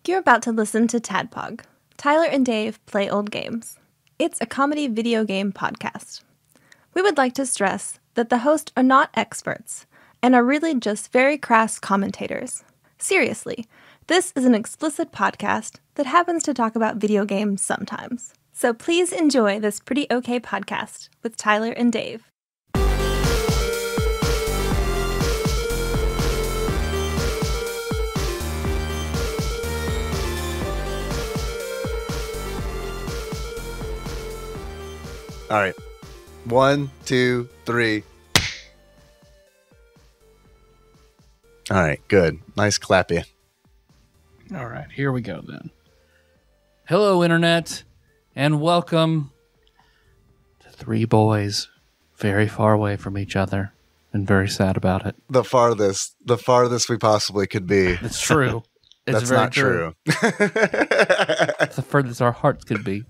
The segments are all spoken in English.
You're about to listen to TADPOG, Tyler and Dave Play Old Games. It's a comedy video game podcast. We would like to stress that the hosts are not experts and are really just very crass commentators. Seriously, this is an explicit podcast that happens to talk about video games sometimes. So please enjoy this pretty okay podcast with Tyler and Dave. All right. 1, 2, 3. All right. Good. Nice clappy. All right. Here we go then. Hello, Internet, and welcome to three boys very far away from each other and very sad about it. The farthest we possibly could be. It's true. It's That's very not true. It's the furthest our hearts could be.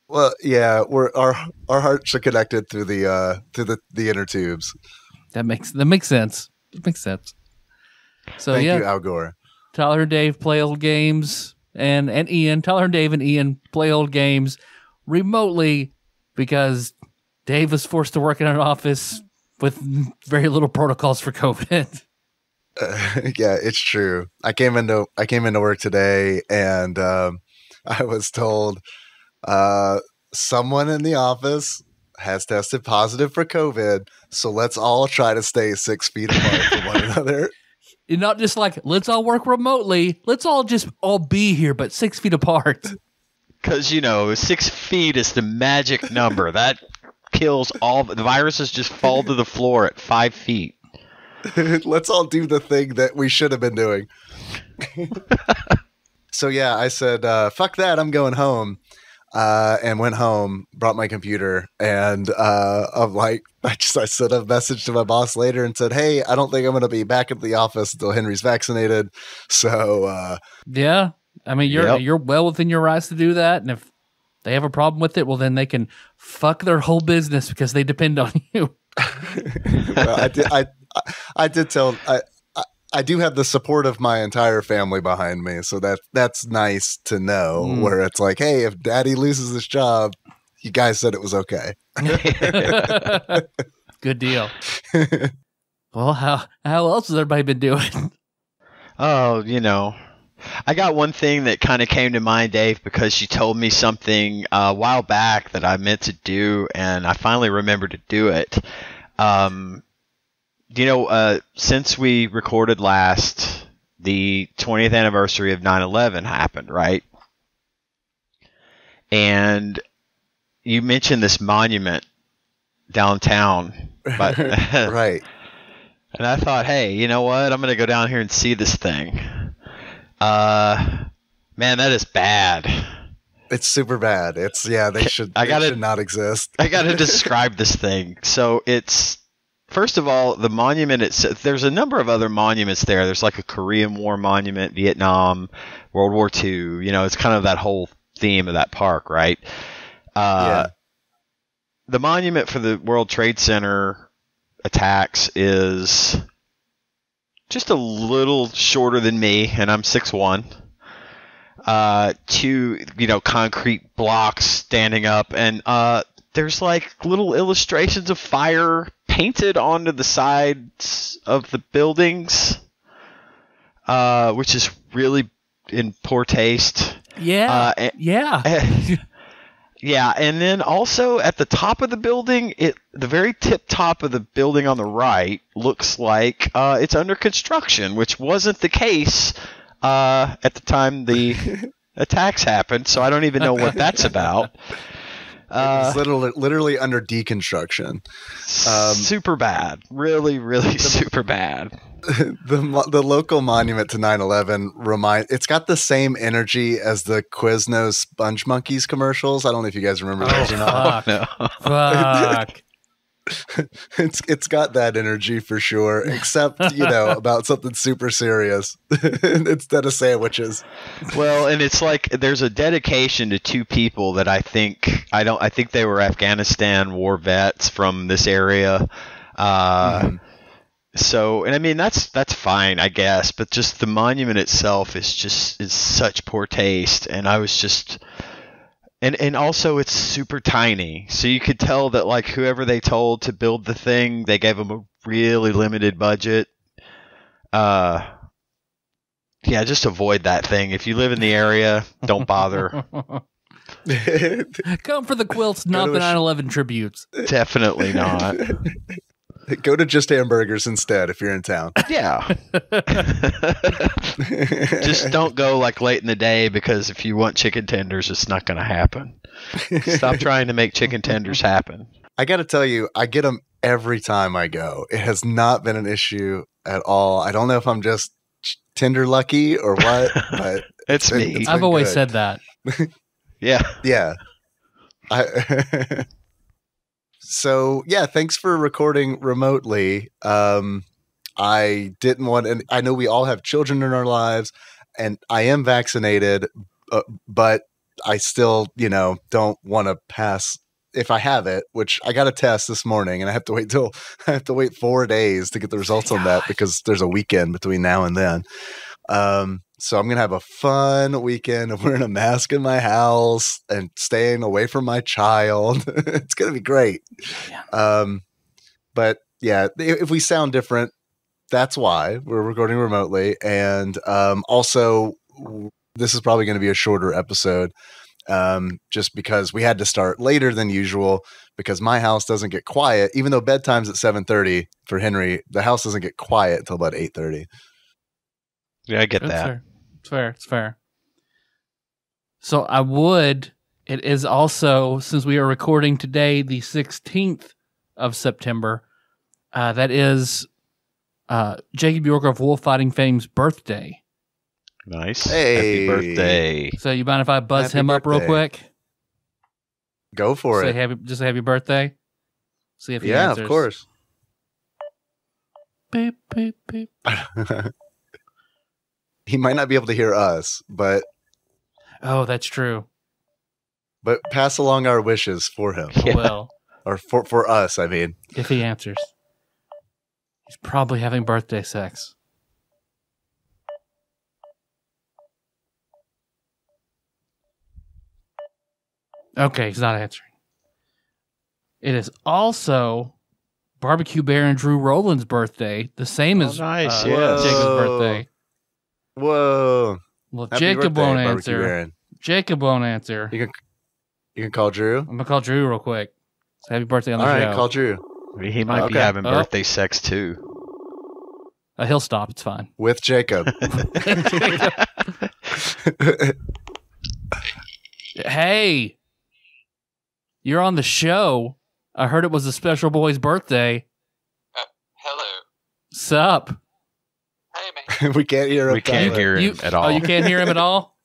Well, yeah, our hearts are connected through the inner tubes. That makes sense. It makes sense. So Thank yeah, you, Al Gore. Tyler and Dave play old games, and Ian. Tyler and Dave and Ian play old games remotely because Dave was forced to work in an office with very little protocols for COVID. Yeah, it's true. I came into work today, and I was told someone in the office has tested positive for COVID, so let's all try to stay 6 feet apart from one another. You're not just like, let's all work remotely. Let's all just all be here, but 6 feet apart. Because, 6 feet is the magic number. That kills all the viruses. Just fall to the floor at 5 feet. Let's all do the thing that we should have been doing. So yeah, I said, fuck that, I'm going home. And went home, brought my computer, and I sent a message to my boss later and said, hey, I don't think I'm going to be back at the office until Henry's vaccinated. So yeah, I mean, you're well within your rights to do that, and if they have a problem with it, well, then they can fuck their whole business because they depend on you. Well, I did tell. I do have the support of my entire family behind me, so that's nice to know. Where it's like, hey, if Daddy loses his job, you guys said it was okay. Good deal. Well, how else has everybody been doing? Oh, I got one thing that kind of came to mind, Dave, because you told me something a while back that I meant to do, and I finally remembered to do it. Since we recorded last, the 20th anniversary of 9/11 happened, right? And you mentioned this monument downtown. But right. And I thought, hey, you know what? I'm going to go down here and see this thing. Man, that is bad. It's super bad. They should not exist. I got to describe this thing. So it's... First of all, the monument itself, there's a number of other monuments there. There's like a Korean War monument, Vietnam, World War II. It's kind of that whole theme of that park, right? Yeah. The monument for the World Trade Center attacks is just a little shorter than me, and I'm 6'1". Two, concrete blocks standing up, and there's like little illustrations of fire painted onto the sides of the buildings, which is really in poor taste. Yeah. Yeah, and then also at the top of the building, the very tip top of the building on the right looks like it's under construction, which wasn't the case at the time the attacks happened, so I don't even know what that's about. It's literally under deconstruction. Super bad. Really, really super bad. The local monument to 9/11 it's got the same energy as the Quiznos Sponge Monkeys commercials. I don't know if you guys remember those or not. Fuck. It's got that energy for sure, except about something super serious instead of sandwiches. Well, and it's like there's a dedication to two people that I think they were Afghanistan war vets from this area. So, and I mean that's fine, I guess, but just the monument itself is such poor taste, and I was just and also it's super tiny, so you could tell that like whoever they told to build the thing, they gave them a really limited budget. Yeah, just avoid that thing if you live in the area. Don't bother. Come for the quilts, not the 9/11 tributes. Definitely not. Go to Just Hamburgers instead if you're in town. Yeah. Just don't go like late in the day, because if you want chicken tenders, it's not going to happen. Stop trying to make chicken tenders happen. I got to tell you, I get them every time I go. It has not been an issue at all. I don't know if I'm just tender lucky or what, but it's me. I've always said that. Yeah. Yeah. So yeah, thanks for recording remotely. I didn't want, and I know we all have children in our lives, and I am vaccinated, but I still, don't want to pass if I have it, which I got a test this morning, and I have to wait 4 days to get the results on that because there's a weekend between now and then. So I'm going to have a fun weekend of wearing a mask in my house and staying away from my child. It's going to be great. Yeah. But yeah, if we sound different, that's why we're recording remotely. And also, this is probably going to be a shorter episode, just because we had to start later than usual because my house doesn't get quiet. Even though bedtime's at 7:30 for Henry, the house doesn't get quiet until about 8:30. Yeah, I get That's that. Fair. It's fair. So it is also, since we are recording today, the 16th of September, that is Jacob York of Wolf Fighting Fame's birthday. Nice. Hey. Happy birthday. So you mind if I buzz him up real quick? Go for it. Just say happy birthday. See if he answers. Yeah, of course. Beep, beep, beep. He might not be able to hear us, but That's true. But pass along our wishes for him. Yeah. Well, or for us, I mean. If he answers. He's probably having birthday sex. Okay, he's not answering. It is also Barbecue Bear and Drew Rowland's birthday, the same as nice. Jacob's birthday. Whoa. Well, Happy Jacob birthday, won't Barbecue answer. Baron. Jacob won't answer. You can call Drew. I'm going to call Drew real quick. So happy birthday on the show. All right, call Drew. He might be having birthday sex too. He'll stop. It's fine. With Jacob. Hey, you're on the show. I heard it was a special boy's birthday. Hello. Sup? Hey, man. We can't hear him. We can't hear him at all. Oh, you can't hear him at all?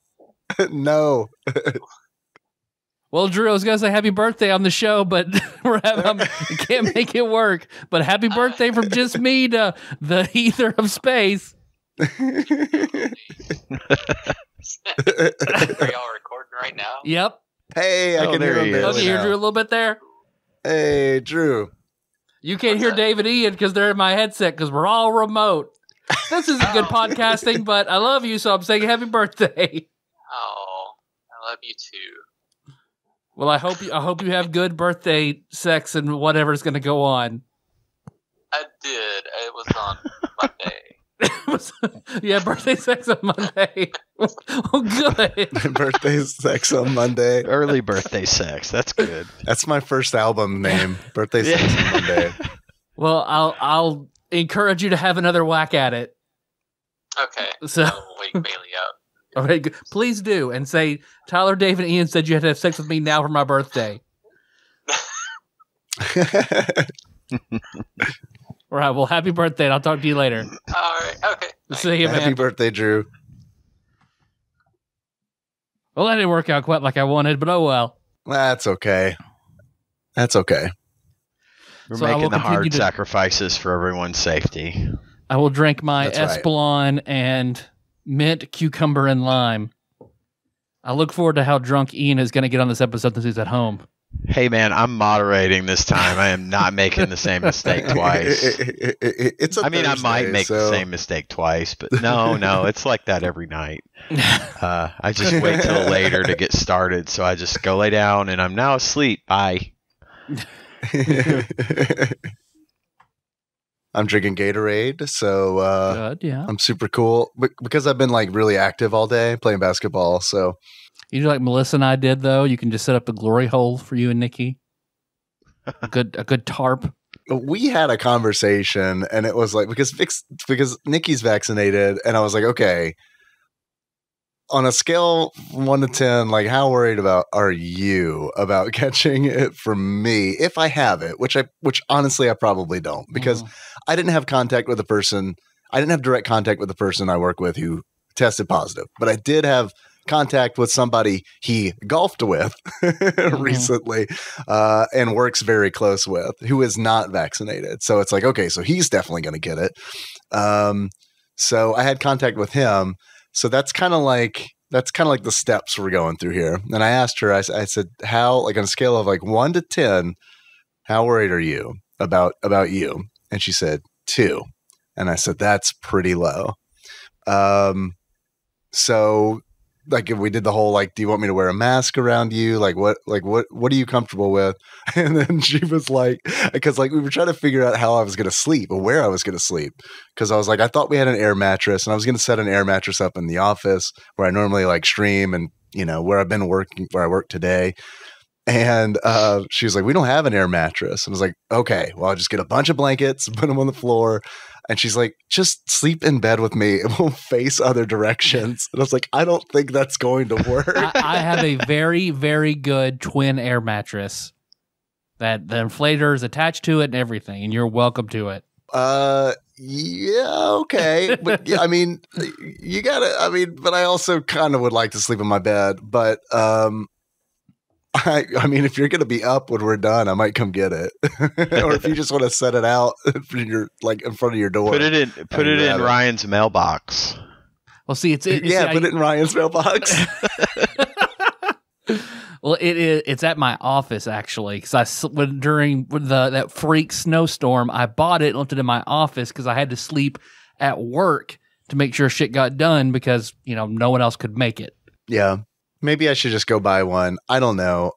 No. Well, Drew, I was going to say happy birthday on the show, but can't make it work. But happy birthday from just me to the ether of space. Are y'all recording right now? Yep. Hey, I can hear him. Okay, you hear Drew a little bit there? Hey, Drew. You can't hear Dave and Ian because they're in my headset because we're all remote. This isn't good podcasting, but I love you, so I'm saying happy birthday. Oh, I love you too. Well, I hope you have good birthday sex and whatever's going to go on. I did. It was on Monday. Yeah, birthday sex on Monday. Oh, good. Birthday sex on Monday. Early birthday sex. That's good. That's my first album name. Birthday sex on Monday. Well, I'll encourage you to have another whack at it. Okay. So I'll wake Bailey up. All right, good. Please do, and say Tyler, Dave, and Ian said you had to have sex with me now for my birthday. All right. Well, happy birthday, and I'll talk to you later. All right. Okay. See you, man. Happy birthday, Drew. Well, that didn't work out quite like I wanted, but oh well. That's okay. That's okay. We're So I will making the continue hard to- sacrifices for everyone's safety. I will drink my That's right. Espolon and mint, cucumber, and lime. I look forward to how drunk Ian is going to get on this episode since he's at home. Hey man, I'm moderating this time. I am not making the same mistake twice. It's a I mean, I might Thursday, make the so- same mistake twice, but no, it's like that every night. I just wait till later to get started, so I just go lay down and I'm now asleep. Bye. I'm drinking Gatorade, so Good, yeah. I'm super cool because I've been like really active all day playing basketball. So You do like Melissa and I did, though. You can just set up a glory hole for you and Nikki. A good tarp. we had a conversation, and it was like because Nikki's vaccinated, and I was like, okay, on a scale from 1 to 10, like how worried are you about catching it from me if I have it, which honestly I probably don't, because I didn't have contact with the person. I didn't have direct contact with the person I work with who tested positive, but I did have contact with somebody he golfed with recently and works very close with who is not vaccinated. So it's like, okay, so he's definitely going to get it. So I had contact with him. So that's kind of like the steps we're going through here. And I asked her, I said, how, like on a scale of like 1 to 10, how worried are you about you? And she said 2. And I said, that's pretty low. So like if we did the whole, like, do you want me to wear a mask around you? Like what are you comfortable with? And then she was like, because like we were trying to figure out how I was going to sleep or where I was going to sleep. Cause I was like, I thought we had an air mattress and I was going to set an air mattress up in the office where I normally like stream and, you know, where I work today. And she was like, we don't have an air mattress. And I was like, okay, well, I'll just get a bunch of blankets and put them on the floor. And she's like, just sleep in bed with me and we'll face other directions. And I was like, I don't think that's going to work. I have a very, very good twin air mattress that the inflator is attached to it and everything, and you're welcome to it. Yeah, okay. But yeah, I mean, but I also kind of would like to sleep in my bed. But I mean, if you're going to be up when we're done, I might come get it. Or if you just want to set it out in front of your door. Put it in Ryan's mailbox. Well, see, put it in Ryan's mailbox. Well, it's at my office actually, because during that freak snowstorm, I bought it and left it in my office because I had to sleep at work to make sure shit got done because, you know, no one else could make it. Yeah. Maybe I should just go buy one. I don't know.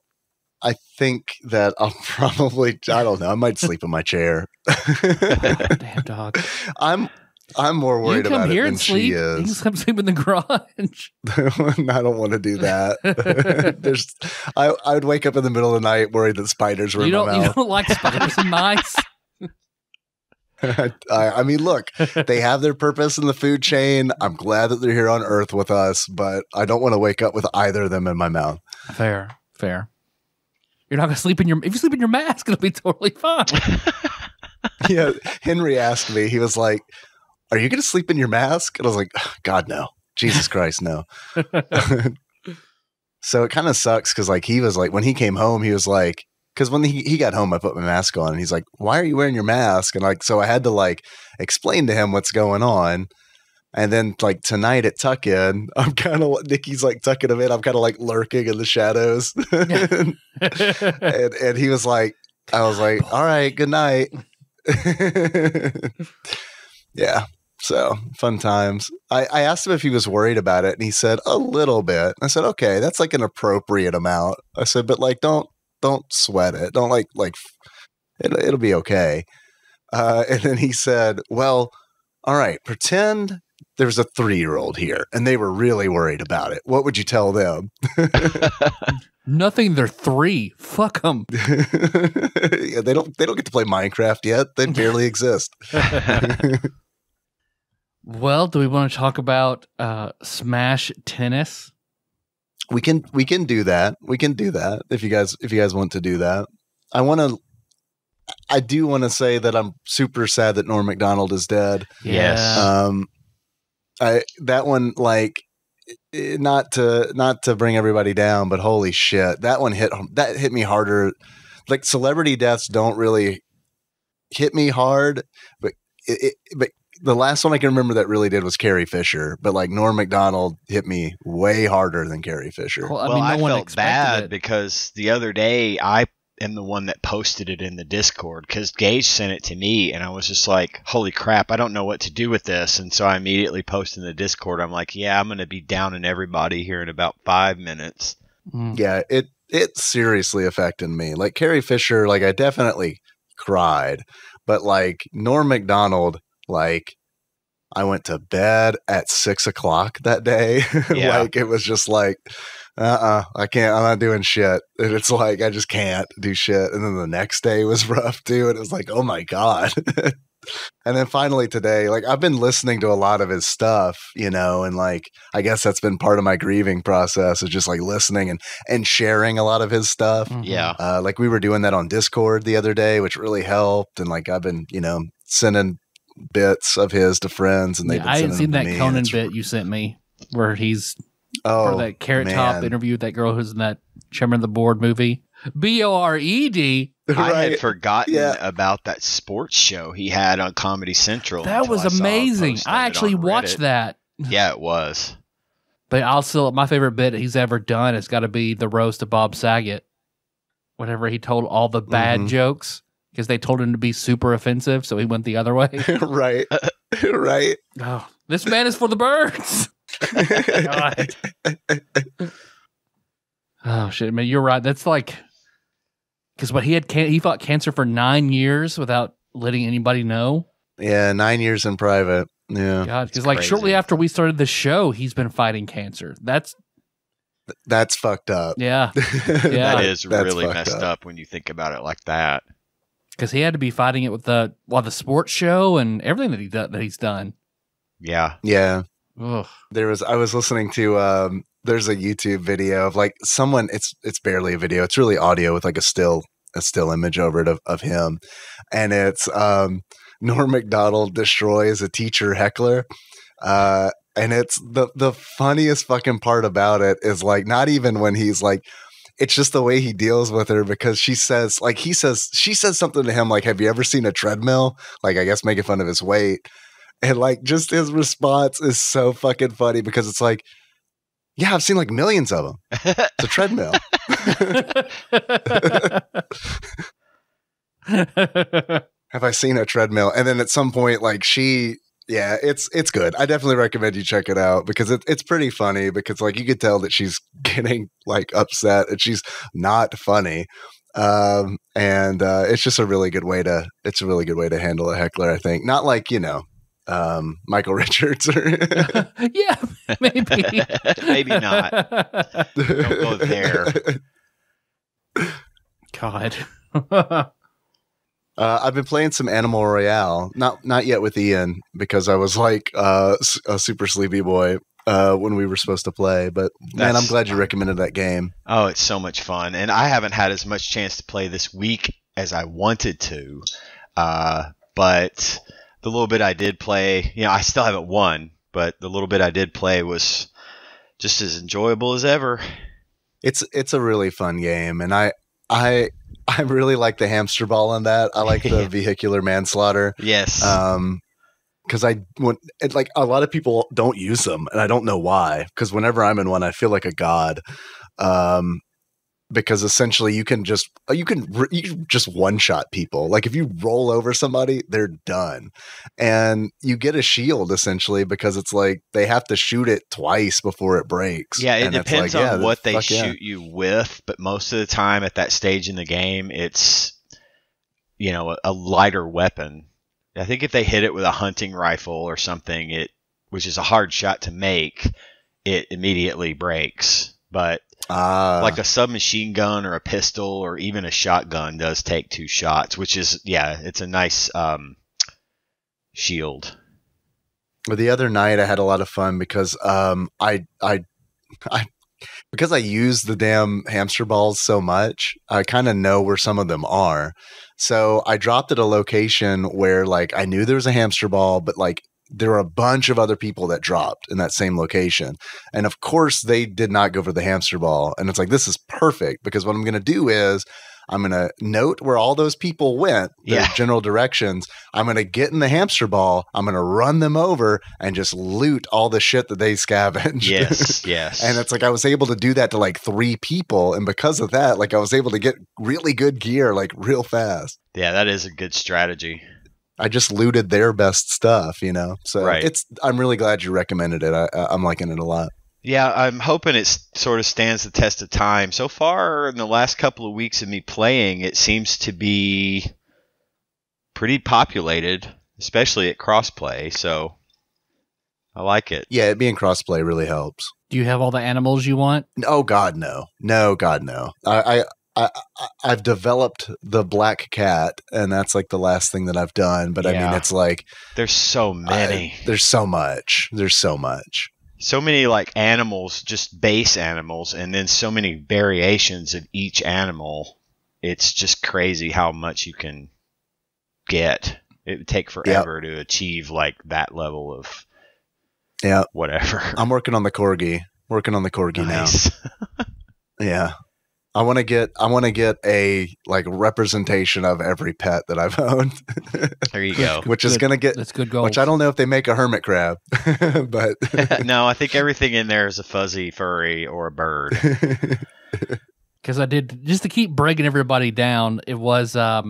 I think that I'll probably, I don't know. I might sleep in my chair. Damn dog. I'm more worried about it than she is. You can come sleep in the garage. I don't want to do that. I would wake up in the middle of the night worried that spiders were in my mouth. You don't like spiders and mice? I mean, look, they have their purpose in the food chain. I'm glad that they're here on Earth with us, but I don't want to wake up with either of them in my mouth. Fair. You're not going to sleep if you sleep in your mask, it'll be totally fine. Yeah. Henry asked me, he was like, are you going to sleep in your mask? And I was like, God, no. Jesus Christ, no. So it kind of sucks because like he was like, when he came home, he was like, because when he got home, I put my mask on and he's like, why are you wearing your mask? And like, so I had to like explain to him what's going on. And then like tonight at tuck in, I'm kind of, Nikki's like tucking him in. I'm kind of like lurking in the shadows. and he was like, I was like, all right, good night. Yeah. So fun times. I asked him if he was worried about it and he said a little bit. I said, okay, that's like an appropriate amount. I said, but like, don't sweat it. Don't like it'll be okay. And then he said, well, all right, pretend there's a 3-year-old here and they were really worried about it. What would you tell them? Nothing. They're 3. Fuck them. Yeah, they don't get to play Minecraft yet. They barely exist. Well, do we want to talk about Smash Tennis? We can do that. We can do that if you guys want to do that. I do want to say that I'm super sad that Norm MacDonald is dead. Yes. That one, like, not to bring everybody down, but holy shit, that one hit me harder. Like celebrity deaths don't really hit me hard, but the last one I can remember that really did was Carrie Fisher, but like Norm MacDonald hit me way harder than Carrie Fisher. Well, I Well, mean, no I one felt expected bad it. because the other day I am the one that posted it in the Discord because Gage sent it to me and I was just like, holy crap, I don't know what to do with this. And so I immediately posted in the Discord. I'm like, yeah, I'm going to be downing everybody here in about 5 minutes. Mm. Yeah, it seriously affected me. Like Carrie Fisher, like I definitely cried, but like Norm MacDonald, like I went to bed at 6 o'clock that day. Yeah. Like it was just like, I can't, I'm not doing shit. And it's like, I just can't do shit. And then the next day was rough too. And it was like, oh my God. And then finally today, like I've been listening to a lot of his stuff, you know, and like, I guess that's been part of my grieving process is just like listening and sharing a lot of his stuff. Mhm. Yeah. Like we were doing that on Discord the other day, which really helped. And like, I've been, you know, sending bits of his to friends and they've been I sending had seen them that to me. Conan and it's- bit you sent me where he's Oh, for that Carrot Top man. interview with that girl who's in that Chairman of the Board movie. BORED. I Right. had forgotten Yeah. about that sports show he had on Comedy Central. That until was I saw a amazing. post on I it actually on watched Reddit. that. Yeah, it was. But also, my favorite bit he's ever done has got to be the roast of Bob Saget. Whenever he told all the bad Mhm. jokes because they told him to be super offensive, so he went the other way. Right. Right. Oh, this man is for the birds. God. Oh shit, man, you're right. That's like because what he fought cancer for 9 years without letting anybody know. Yeah, 9 years in private. Yeah. God, because It's like crazy. shortly after we started the show, he's been fighting cancer. That's That's fucked up. yeah, That is That's really fucked messed up when you think about it like that. because he had to be fighting it with the sports show and everything that he's done. Yeah. Yeah. Ugh. I was listening to there's a YouTube video of like someone it's barely a video. It's really audio with like a still image over it of him. And it's Norm MacDonald destroys a teacher heckler. And it's the funniest fucking part about it is like not even when he's like it's just the way he deals with her because she says something to him like, have you ever seen a treadmill? Like I guess making fun of his weight. And like just his response is so fucking funny because it's like, yeah, I've seen like millions of them. It's a treadmill. Have I seen a treadmill? And then at some point, like it's good. I definitely recommend you check it out because it's pretty funny because like you could tell that she's getting like upset and she's not funny. And it's just a really good way to handle a heckler, I think. Not like, you know, Michael Richards or Yeah, maybe. Maybe not. Don't go there. God. I've been playing some Animal Royale, not yet with Ian because I was like a super sleepy boy when we were supposed to play. But man, I'm glad you recommended that game. Oh, it's so much fun. And I haven't had as much chance to play this week as I wanted to. But the little bit I did play, you know, I still haven't won, but the little bit I did play was just as enjoyable as ever. It's a really fun game, and I really like the hamster ball on that. I like the vehicular manslaughter. Yes. Because like a lot of people don't use them, and I don't know why. Because whenever I'm in one, I feel like a god. Because essentially you can just one shot people. Like if you roll over somebody, they're done, and you get a shield essentially because it's like they have to shoot it twice before it breaks. Yeah, it And it's depends like, on what they fuck yeah. shoot you with, but most of the time at that stage in the game, it's, you know, a lighter weapon. I think if they hit it with a hunting rifle or something, which is a hard shot to make, it immediately breaks. But like a submachine gun or a pistol or even a shotgun does take 2 shots, which is, yeah, it's a nice shield. Well, the other night I had a lot of fun because because I use the damn hamster balls so much, I kind of know where some of them are. So I dropped at a location where like I knew there was a hamster ball, but like there were a bunch of other people that dropped in that same location. And of course they did not go for the hamster ball. And it's like, this is perfect because what I'm going to do is I'm going to note where all those people went, their general directions. I'm going to get in the hamster ball. I'm going to run them over and just loot all the shit that they scavenged. Yes. And it's like I was able to do that to like 3 people. And because of that, like I was able to get really good gear like real fast. Yeah, that is a good strategy. I just looted their best stuff, you know? So Right. I'm really glad you recommended it. I'm liking it a lot. Yeah, I'm hoping it sort of stands the test of time. So far, in the last couple of weeks of me playing, it seems to be pretty populated, especially at crossplay. So I like it. Yeah, it being crossplay really helps. Do you have all the animals you want? Oh God, no. No, God, no. I've developed the black cat, and that's like the last thing that I've done. But I mean, it's like there's so many. There's so much. There's so much. So many like animals, just base animals, and then so many variations of each animal. It's just crazy how much you can get. It would take forever to achieve like that level of whatever. I'm working on the corgi. Nice. Now. Yeah. I want to get a like representation of every pet that I've owned. There you go. Which is going to get that's good goals. Which I don't know if they make a hermit crab, but no, I think everything in there is a fuzzy, furry, or a bird. Because I did, just to keep breaking everybody down. It was a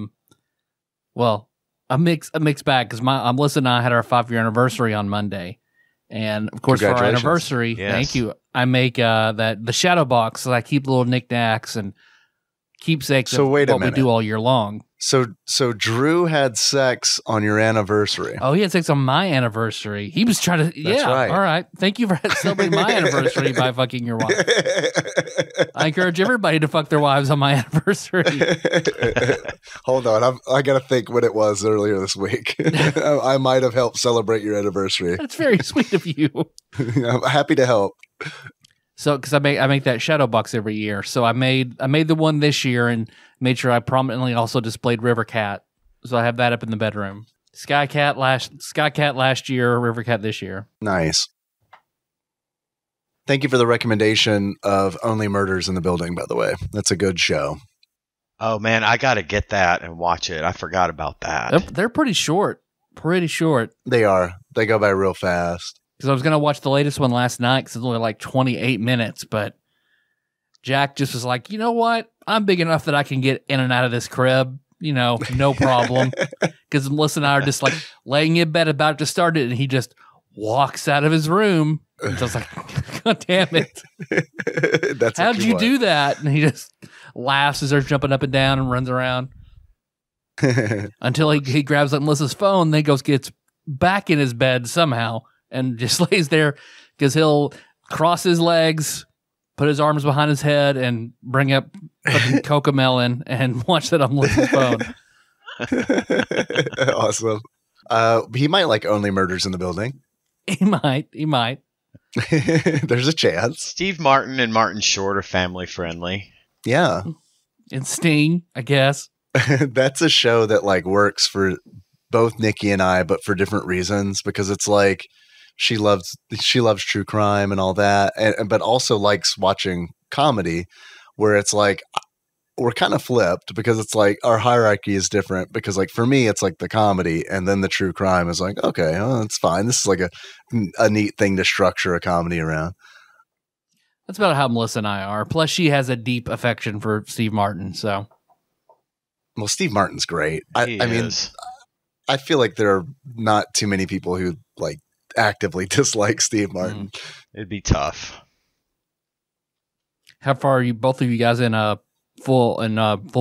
mixed bag. Because Melissa and I had our 5-year anniversary on Monday. And of course, for our anniversary, thank you. I make the shadow box, so I keep little knickknacks and keepsakes of what we do all year long. So Drew had sex on your anniversary. Oh, he had sex on my anniversary. He was trying to. That's right. All right. Thank you for celebrating my anniversary by fucking your wife. I encourage everybody to fuck their wives on my anniversary. Hold on, I got to think what it was earlier this week. I might have helped celebrate your anniversary. That's very sweet of you. I'm happy to help. So, because I make that shadow box every year, so I made the one this year and made sure I prominently also displayed River Cat. So I have that up in the bedroom. Sky Cat last year, River Cat this year. Nice. Thank you for the recommendation of Only Murders in the Building. By the way, that's a good show. Oh man, I got to get that and watch it. I forgot about that. They're pretty short. Pretty short. They are. They go by real fast. Because I was going to watch the latest one last night because it's only like 28 minutes, but Jack just was like, you know what? I'm big enough that I can get in and out of this crib, no problem. Because Melissa and I are just like laying in bed about to start it, and he just walks out of his room. And so I was like, God damn it. How'd you do that? And he just laughs as they're jumping up and down and runs around. Until he grabs like Melissa's phone, then gets back in his bed somehow. And just lays there because he'll cross his legs, put his arms behind his head, and bring up fucking Cocomelon and watch that on Melissa's phone. Awesome. He might like Only Murders in the Building. He might. There's a chance. Steve Martin and Martin Short are family friendly. Yeah. And Sting, I guess. That's a show that like works for both Nikki and I, but for different reasons, because it's like she loves true crime and all that, but also likes watching comedy, where it's like we're kind of flipped because it's like our hierarchy is different, because like for me it's like the comedy, and then the true crime is like, okay, it's fine. This is like a neat thing to structure a comedy around. That's about how Melissa and I are. Plus, she has a deep affection for Steve Martin. So, well, Steve Martin's great. I mean, is. I feel like there are not too many people who like actively dislike Steve Martin. It'd be tough. How far are you, both of you guys, in Full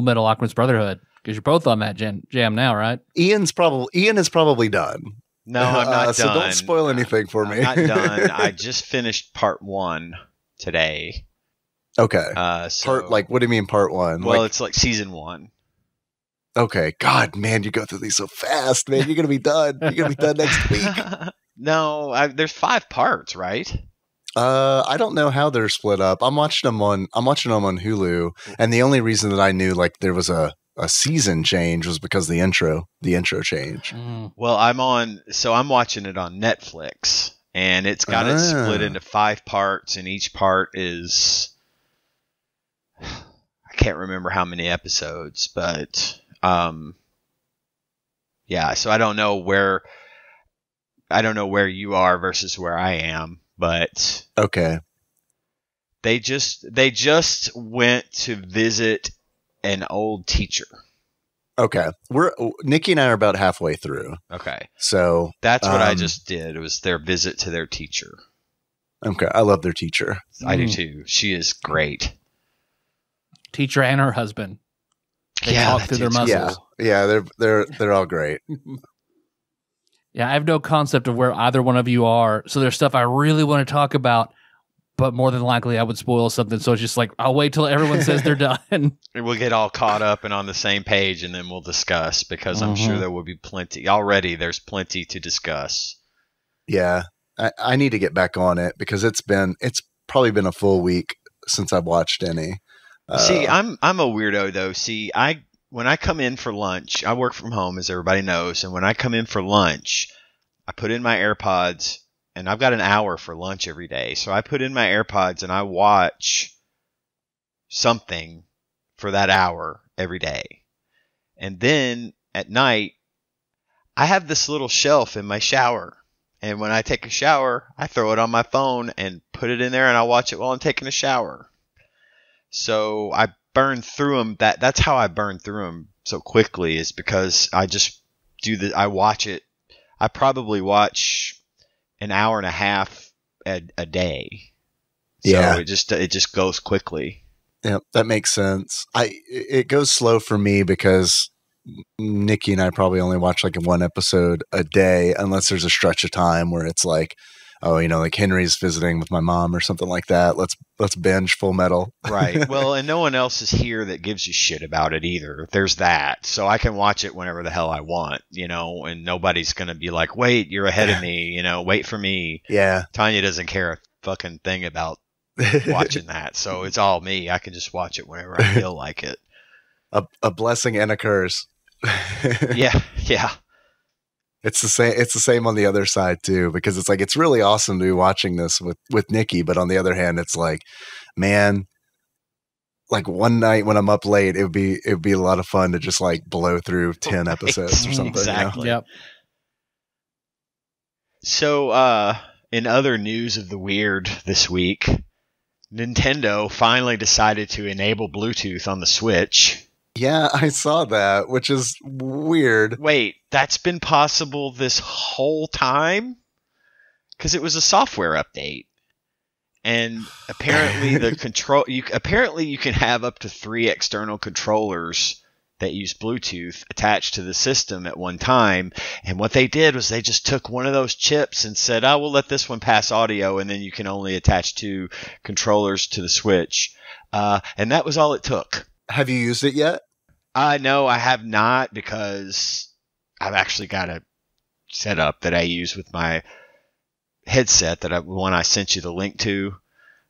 Metal Alchemist Brotherhood? Because you're both on that jam now, right? Ian is probably done. No, I'm not done. So don't spoil anything for me. I'm not done. I just finished part 1 today. Okay. What do you mean part 1? Well, it's like season 1. Okay. God, man, you go through these so fast, man. You're gonna be done. You're gonna be done next week. No, there's 5 parts, right? I don't know how they're split up. I'm watching them on Hulu, and the only reason that I knew like there was a season change was because the intro change. Well, I'm watching it on Netflix, and it's got it split into 5 parts, and each part is, I I can't remember how many episodes, but yeah. So I don't know where you are versus where I am, but Okay. they just went to visit an old teacher. Okay. Nikki and I are about halfway through. Okay. So That's what I just did. It was their visit to their teacher. Okay. I love their teacher. I do too. She is great. Teacher and her husband. They Yeah, talk that through their dude's muscles. Yeah, they're all great. Yeah, I have no concept of where either one of you are. So there's stuff I really want to talk about, but more than likely I would spoil something. So it's just like, I'll wait till everyone says they're done. We'll get all caught up and on the same page, and then we'll discuss, because I'm sure there will be plenty. Already there's plenty to discuss. Yeah. I need to get back on it because it's probably been a full week since I've watched any. See, I'm a weirdo though. See, when I come in for lunch, I work from home, as everybody knows, and when I come in for lunch, I put in my AirPods, and I've got an hour for lunch every day. So I put in my AirPods and I watch something for that hour every day. And then at night, I have this little shelf in my shower. And when I take a shower, I throw it on my phone and put it in there, and I watch it while I'm taking a shower. So I burn through them. That's how I burn through them so quickly, is because I just I watch it. I probably watch an hour and a half a day. So Yeah. it just goes quickly. Yeah, that makes sense. It goes slow for me because Nikki and I probably only watch like one episode a day, unless there's a stretch of time where it's like, oh, like Henry's visiting with my mom or something like that. Let's binge Full Metal. Right. Well, and no one else is here that gives a shit about it either. There's that. So I can watch it whenever the hell I want, and nobody's going to be like, wait, you're ahead of me, wait for me. Yeah. Tanya doesn't care a fucking thing about watching that. So it's all me. I can just watch it whenever I feel like it. A blessing and a curse. Yeah. It's the same on the other side too, because it's like, it's really awesome to be watching this with Nikki, but on the other hand, it's like, man, like one night when I'm up late, it would be a lot of fun to just like blow through 10 episodes or something. Exactly. Yep. So, in other news of the weird this week, Nintendo finally decided to enable Bluetooth on the Switch. Yeah, I saw that, which is weird. Wait, that's been possible this whole time? Because it was a software update. And apparently apparently you can have up to 3 external controllers that use Bluetooth attached to the system at one time. And what they did was they just took one of those chips and said, we'll let this one pass audio, and then you can only attach 2 controllers to the Switch. And that was all it took. Have you used it yet? No, I have not, because I've actually got a setup that I use with my headset, one I sent you the link to.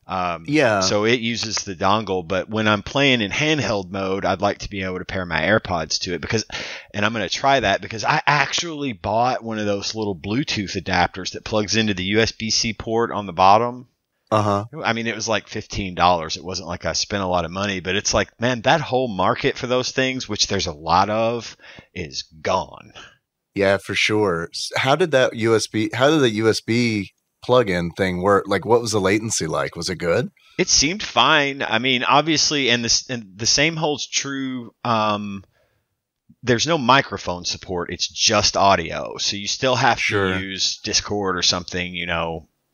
Yeah. So it uses the dongle, but when I'm playing in handheld mode, I'd like to be able to pair my AirPods to it, and I'm going to try that, because I actually bought one of those little Bluetooth adapters that plugs into the USB-C port on the bottom. Uh-huh. I mean, it was like $15. It wasn't like I spent a lot of money, but it's like, man, that whole market for those things, which there's a lot of, is gone. Yeah, for sure. How did the USB plug-in thing work? Like, what was the latency like? Was it good? It seemed fine. I mean, obviously, and the same holds true. There's no microphone support. It's just audio. So you still have to use Discord or something,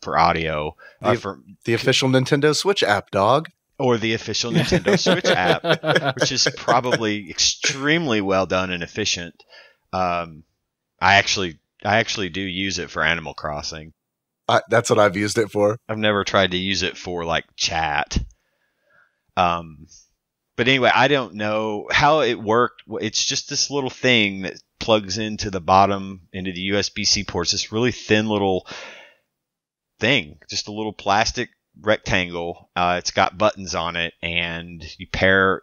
for audio. The official Nintendo Switch app, dog. Or the official Nintendo Switch app, which is probably extremely well done and efficient. I actually do use it for Animal Crossing. That's what I've used it for. I've never tried to use it for like chat. But anyway, I don't know how it worked. It's just this little thing that plugs into the USB-C ports. This really thin little thing, just a little plastic rectangle. It's got buttons on it, and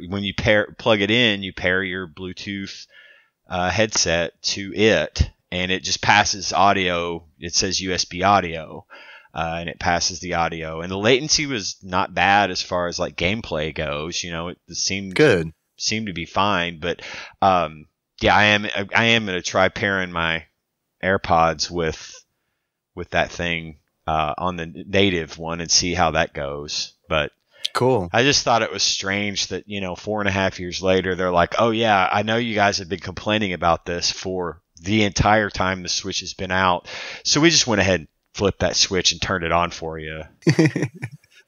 when you plug it in, you pair your Bluetooth headset to it, and it just passes audio. It says USB audio. and it passes the audio. And the latency was not bad as far as like gameplay goes. You know, it seemed Good. to be fine. But yeah, I am going to try pairing my AirPods with that thing on the native one and see how that goes. But Cool. I just thought it was strange that, 4.5 years later, they're like, oh yeah, I know you guys have been complaining about this for the entire time the Switch has been out. So we just went ahead and flipped that switch and turned it on for you.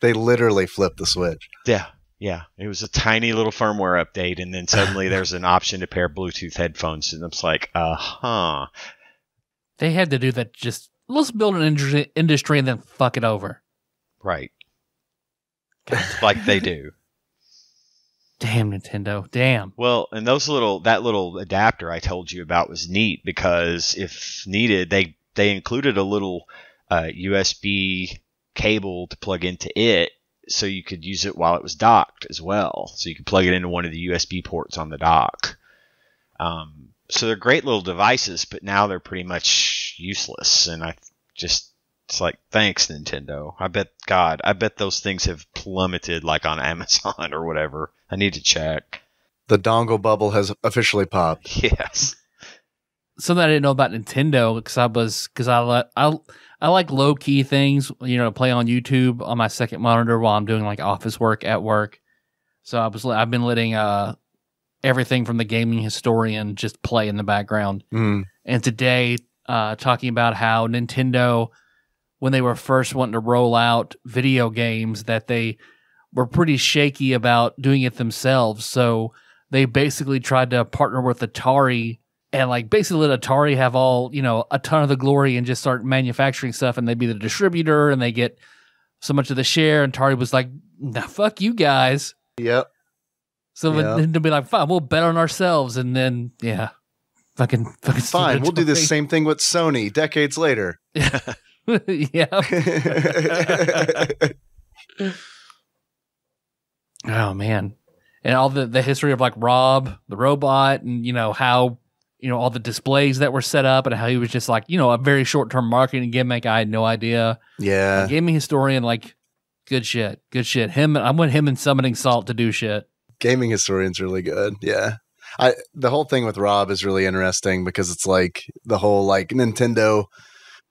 They literally flipped the switch. Yeah. Yeah. It was a tiny little firmware update. And then suddenly there's an option to pair Bluetooth headphones. And I'm just like, They had to do that. Just let's build an industry and then fuck it over. Right. Like they do. Damn Nintendo. Damn. Well, and that little adapter I told you about was neat because if needed, they included a little USB cable to plug into it, so you could use it while it was docked as well. So you could plug it into one of the USB ports on the dock. So they're great little devices, but now they're pretty much useless. And it's like, thanks, Nintendo. I bet those things have plummeted like on Amazon or whatever. I need to check. The dongle bubble has officially popped. Yes. Something I didn't know about Nintendo because I like low key things, to play on YouTube on my second monitor while I'm doing like office work at work. So I've been letting everything from the gaming historian just play in the background. Mm. And today, talking about how Nintendo, when they were first wanting to roll out video games, that they were pretty shaky about doing it themselves. So they basically tried to partner with Atari and like basically let Atari have all, a ton of the glory and just start manufacturing stuff, and they'd be the distributor and they get so much of the share. And Atari was like, nah, fuck you guys. Yep. So then they'll be like, fine, we'll bet on ourselves. And then, yeah, fucking fine. We'll do the same thing with Sony decades later. Yeah. Oh man. And all the history of like Rob the robot, and how all the displays that were set up, and how he was just like a very short-term marketing gimmick. I had no idea. Yeah. Gaming historian, like, good shit. I want him and Summoning Salt to do shit. Gaming historian's really good. Yeah. The whole thing with Rob is really interesting because it's like the whole like Nintendo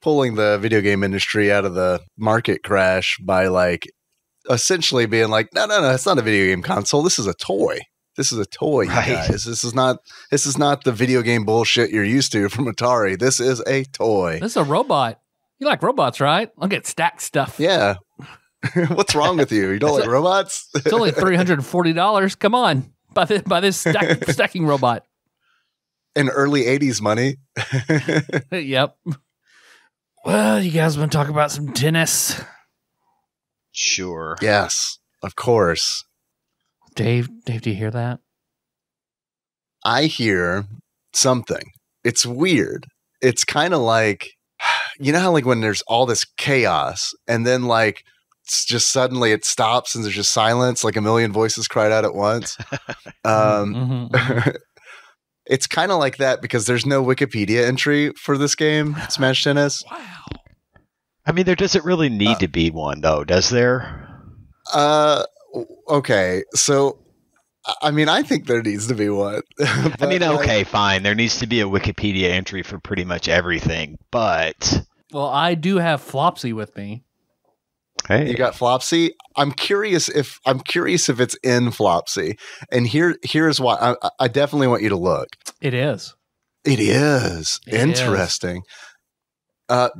pulling the video game industry out of the market crash by like essentially being like, no, it's not a video game console. This is a toy. This is a toy, you guys. This is not the video game bullshit you're used to from Atari. This is a toy. This is a robot. You like robots, right? I'll get stacked stuff. Yeah. What's wrong with you? You don't like robots? It's only $340. Come on. Buy this stacking robot. In early 80s money. Yep. Well, you guys want to talk about some tennis? Sure. Yes, of course. Dave, do you hear that? I hear something. It's weird. It's kind of like, how like when there's all this chaos and then like it's just suddenly it stops and there's just silence, like a million voices cried out at once. It's kind of like that because there's no Wikipedia entry for this game, Smash Tennis. Wow. I mean, there doesn't really need to be one, though, does there? Okay. So, I mean, I think there needs to be one. I mean, okay, fine. There needs to be a Wikipedia entry for pretty much everything, but... Well, I do have Flopsy with me. Hey. You got Flopsy? I'm curious if it's in Flopsy. And here's why. I definitely want you to look. It is. It is. Interesting.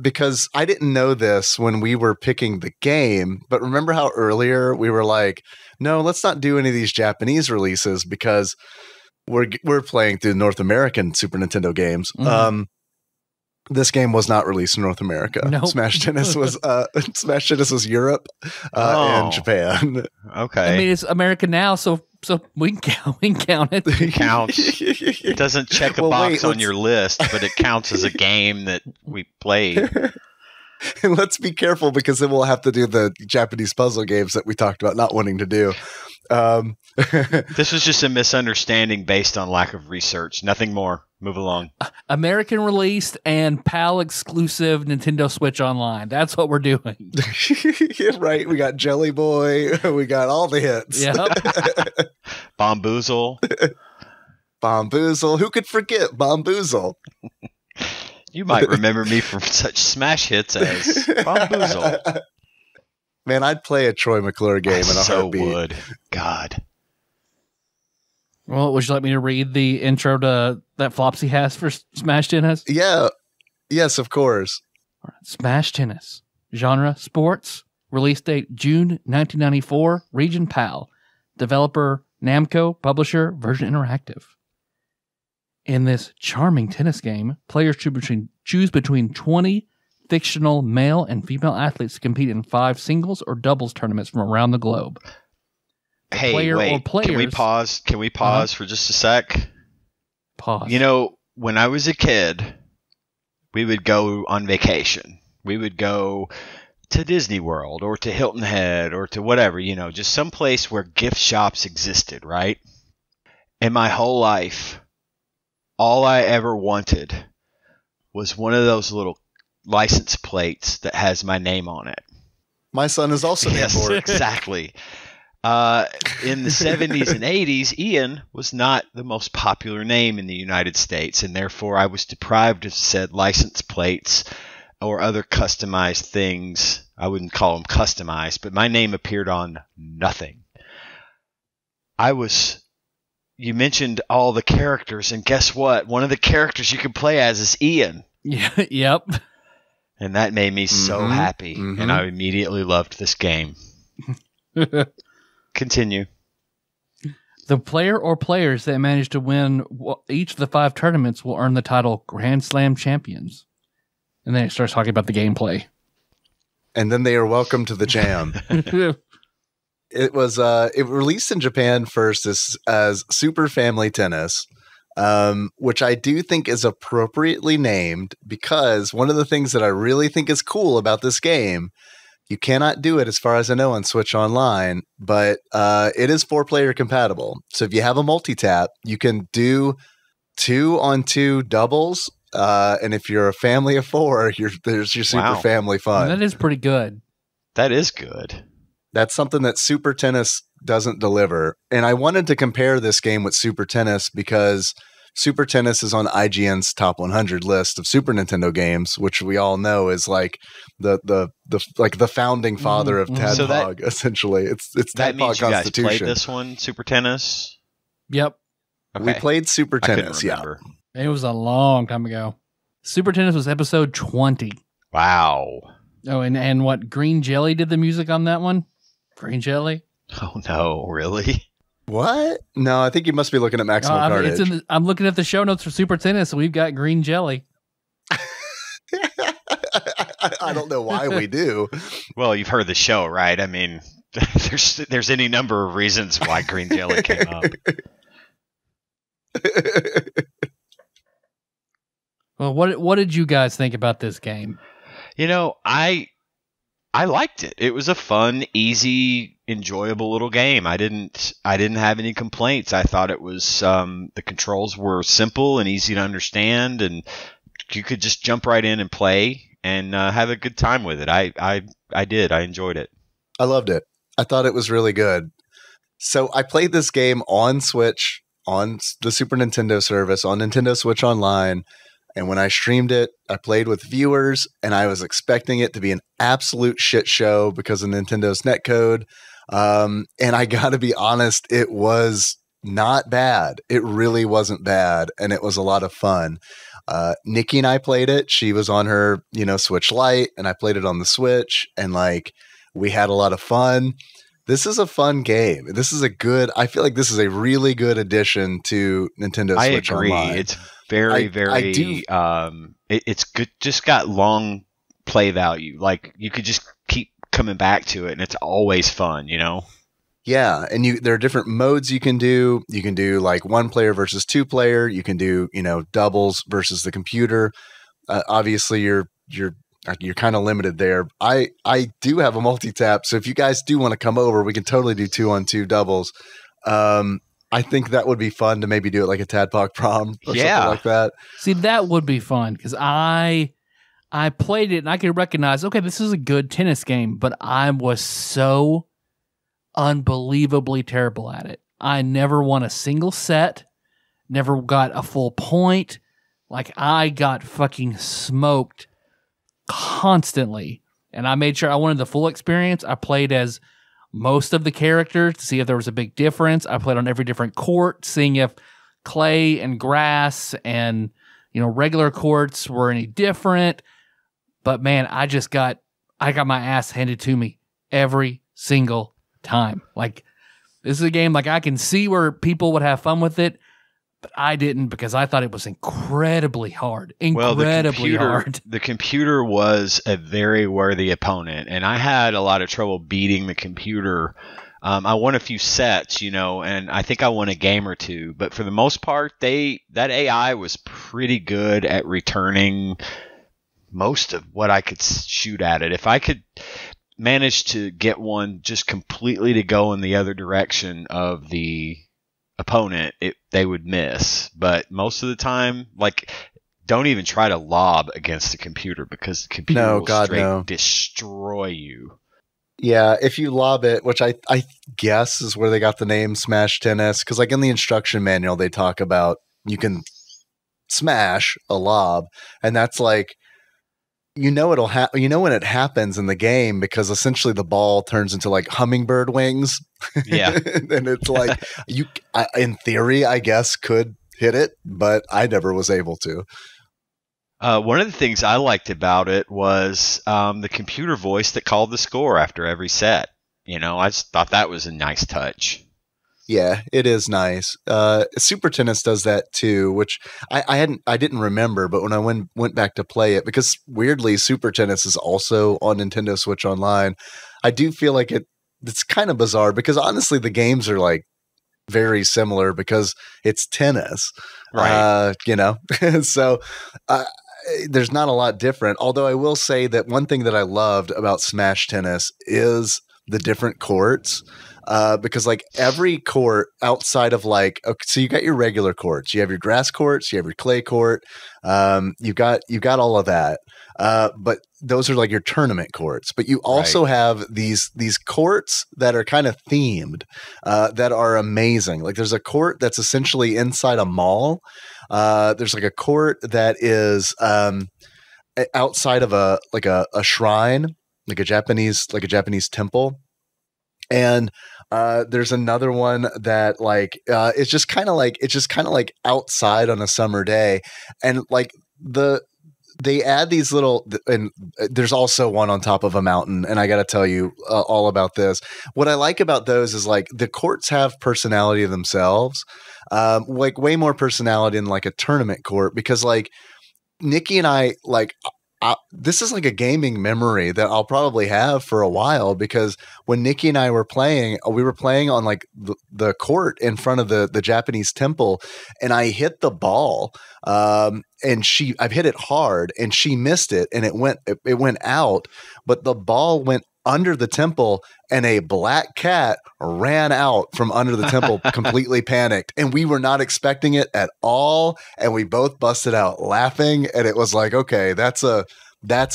Because I didn't know this when we were picking the game, but remember how earlier we were like, no, let's not do any of these Japanese releases because we're playing through North American Super Nintendo games. Mm-hmm. This game was not released in North America. Nope. Smash Tennis was Europe and Japan. Okay. I mean, it's America now, so we can count it. It counts. It doesn't check a box on your list, but it counts as a game that we played. And let's be careful because then we'll have to do the Japanese puzzle games that we talked about not wanting to do. This was just a misunderstanding based on lack of research. Nothing more. Move along. American released and PAL exclusive Nintendo Switch Online. That's what we're doing. Yeah, right. We got Jelly Boy. We got all the hits. Yep. Bomboozle. Bomboozle. Who could forget Bomboozle? You might remember me from such smash hits as Bomboozle. Man, I'd play a Troy McClure game in a heartbeat. Would. God. Well, would you like me to read the intro to that Flopsy has for Smash Tennis? Yeah. Yes, of course. All right. Smash Tennis. Genre, sports. Release date, June 1994. Region, PAL. Developer, Namco. Publisher, Virgin Interactive. In this charming tennis game, players choose between 20 fictional male and female athletes to compete in 5 singles or doubles tournaments from around the globe. Hey, Player wait. or players. Can we pause? Can we pause for just a sec? Pause. You know, when I was a kid, we would go on vacation. We would go to Disney World or to Hilton Head or to whatever, you know, just some place where gift shops existed, right? In my whole life, all I ever wanted was one of those little license plates that has my name on it. My son is also named Yes, Bork. exactly. In the 70s and 80s, Ian was not the most popular name in the United States, and therefore I was deprived of said license plates or other customized things. I wouldn't call them customized, but my name appeared on nothing. You mentioned all the characters, and guess what? One of the characters you can play as is Ian. Yeah, yep. And that made me so happy, and I immediately loved this game. Continue. The player or players that manage to win each of the 5 tournaments will earn the title Grand Slam champions. And then it starts talking about the gameplay. And then they are welcome to the jam. It was it released in Japan first as Super Family Tennis, which I do think is appropriately named because one of the things that I really think is cool about this game, you cannot do it as far as I know on Switch Online, but it is 4-player compatible. So if you have a multi-tap, you can do 2-on-2 doubles. And if you're a family of 4, there's your super family fun. That is pretty good. That is good. That's something that Super Tennis doesn't deliver. And I wanted to compare this game with Super Tennis because Super Tennis is on IGN's top 100 list of Super Nintendo games, which we all know is like the founding father of TADPOG. Essentially, it's that TADPOG means you guys Constitution. played this one, Super Tennis. Yep. Okay. We played Super Tennis. I couldn't remember. It was a long time ago. Super Tennis was episode 20. Wow. Oh, and what, Green Jelly did the music on that one? Green Jelly? Oh, no, really? What? No, I think you must be looking at Maximum Carnage. I'm looking at the show notes for Super Tennis, and we've got Green Jelly. I don't know why we do. Well, you've heard the show, right? I mean, there's any number of reasons why Green Jelly came up. Well, what did you guys think about this game? You know, I liked it. It was a fun, easy, enjoyable little game. I didn't have any complaints. I thought it was the controls were simple and easy to understand, and you could just jump right in and play and have a good time with it. I did. I enjoyed it. I loved it. I thought it was really good. So I played this game on Switch, on the Super Nintendo service, on Nintendo Switch Online. And when I streamed it, I played with viewers, and I was expecting it to be an absolute shit show because of Nintendo's netcode. And I got to be honest, it was not bad. It really wasn't bad, and it was a lot of fun. Nikki and I played it. She was on her, Switch Lite, and I played it on the Switch, and we had a lot of fun. This is a fun game. I feel like this is a really good addition to Nintendo Switch Online. I agree. It's very, it's good. Just got long play value. Like you could just keep coming back to it, and it's always fun, Yeah, and there are different modes you can do. You can do like 1-player versus 2-player. You can do doubles versus the computer. Obviously, you're kind of limited there. I do have a multi-tap, so if you guys do want to come over, we can totally do 2-on-2 doubles. I think that would be fun to maybe do it like a Tadpog prom or something like that. See, that would be fun because I played it and I could recognize, okay, this is a good tennis game, but I was so unbelievably terrible at it. I never won a single set, never got a full point. Like, I got fucking smoked constantly. And I made sure I wanted the full experience. I played as most of the characters to see if there was a big difference. I played on every different court, seeing if clay and grass and, regular courts were any different. But man, I got my ass handed to me every single time. Like, this is a game, like, I can see where people would have fun with it, but I didn't because I thought it was incredibly hard. The computer was a very worthy opponent, and I had a lot of trouble beating the computer. I won a few sets, and I think I won a game or two, but for the most part, that AI was pretty good at returning most of what I could shoot at it. If I could manage to get one just completely to go in the other direction of the opponent, they would miss. But most of the time, like, don't even try to lob against the computer because the computer will destroy you. Yeah, if you lob it, which I guess is where they got the name Smash Tennis, because like in the instruction manual they talk about you can smash a lob, and that's like, it'll happen. When it happens in the game, because essentially the ball turns into like hummingbird wings. Yeah, and it's like in theory, I guess could hit it, but I never was able to. One of the things I liked about it was the computer voice that called the score after every set. I just thought that was a nice touch. Yeah, it is nice. Super Tennis does that too, which I didn't remember, but when I went back to play it, because weirdly Super Tennis is also on Nintendo Switch Online, I do feel like it's kind of bizarre because honestly the games are like very similar because it's tennis, right? So there's not a lot different. Although I will say that one thing that I loved about Smash Tennis is the different courts. Because like every court outside of like, okay, so you got your regular courts, you have your grass courts, you have your clay court, you got all of that. But those are like your tournament courts. But you also have these courts that are kind of themed, that are amazing. Like there's a court that's essentially inside a mall. There's like a court that is outside of a shrine, like a Japanese temple. And there's another one that like it's just kind of like outside on a summer day, and like they add these little, and there's also one on top of a mountain, and I got to tell you all about this. What I like about those is like the courts have personality themselves, like way more personality than like a tournament court, because like Nikki and I like. This is like a gaming memory that I'll probably have for a while, because when Nikki and I were playing, we were playing on like the court in front of the Japanese temple, and I hit the ball, and I've hit it hard, and she missed it, and it went out, but the ball went under the temple, and a black cat ran out from under the temple completely panicked, and we were not expecting it at all, and we both busted out laughing, and it was like, okay, that's a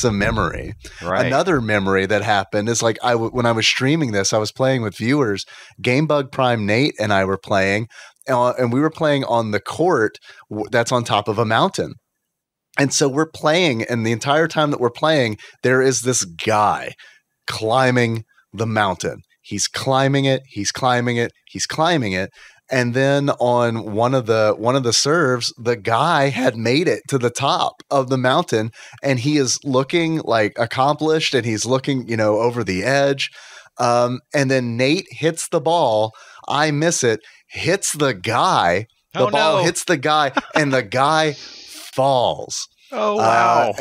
memory. Right. Another memory that happened is like when I was streaming this, I was playing with viewers. Gamebug Prime Nate and I were playing, and we were playing on the court that's on top of a mountain. And so we're playing, and the entire time that we're playing, there is this guy climbing the mountain. He's climbing it. He's climbing it. He's climbing it. And then on one of the serves, the guy had made it to the top of the mountain, and he is looking like accomplished, and he's looking, over the edge. And then Nate hits the ball. I miss it. Hits the guy. The ball hits the guy, and the guy falls. Oh, wow.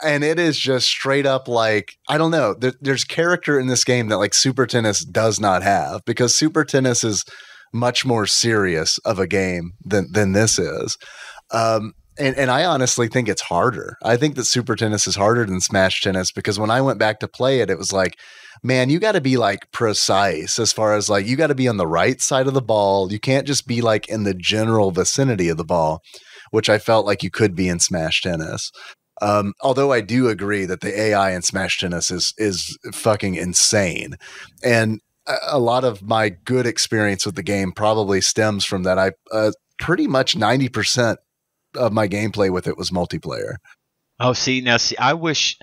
And it is just straight up like, I don't know. There's character in this game that like Super Tennis does not have, because Super Tennis is much more serious of a game than this is. And I honestly think it's harder. I think that Super Tennis is harder than Smash Tennis, because when I went back to play it, it was like man, you got to be like precise as far as like you got to be on the right side of the ball. You can't just be like in the general vicinity of the ball, which I felt like you could be in Smash Tennis. Although I do agree that the AI in Smash Tennis is fucking insane. And a lot of my good experience with the game probably stems from that. I pretty much 90% of my gameplay with it was multiplayer. Oh, see, I wish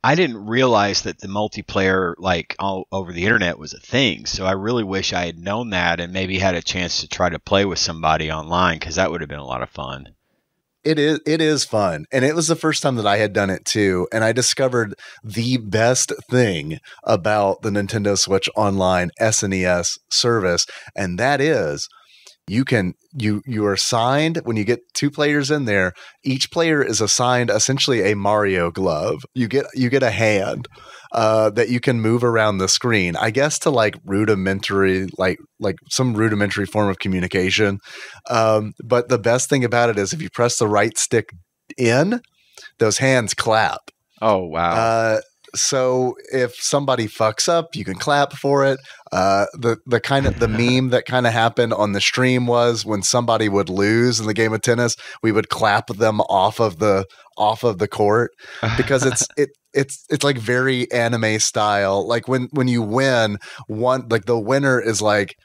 I didn't realize that the multiplayer, like all over the internet, was a thing. So I really wish I had known that and maybe had a chance to try to play with somebody online, because that would have been a lot of fun. It is fun. And it was the first time that I had done it too. And I discovered the best thing about the Nintendo Switch Online SNES service. And that is you are assigned, when you get 2 players in there, each player is assigned essentially a Mario glove. You get a hand that you can move around the screen, I guess, to like rudimentary, like some rudimentary form of communication. But the best thing about it is if you press the right stick in, those hands clap. Oh, wow. So if somebody fucks up, you can clap for it. The kind of the meme that kind of happened on the stream was when somebody would lose in the game of tennis, we would clap them off of the court, because it's like very anime style. Like when you win one, like the winner is like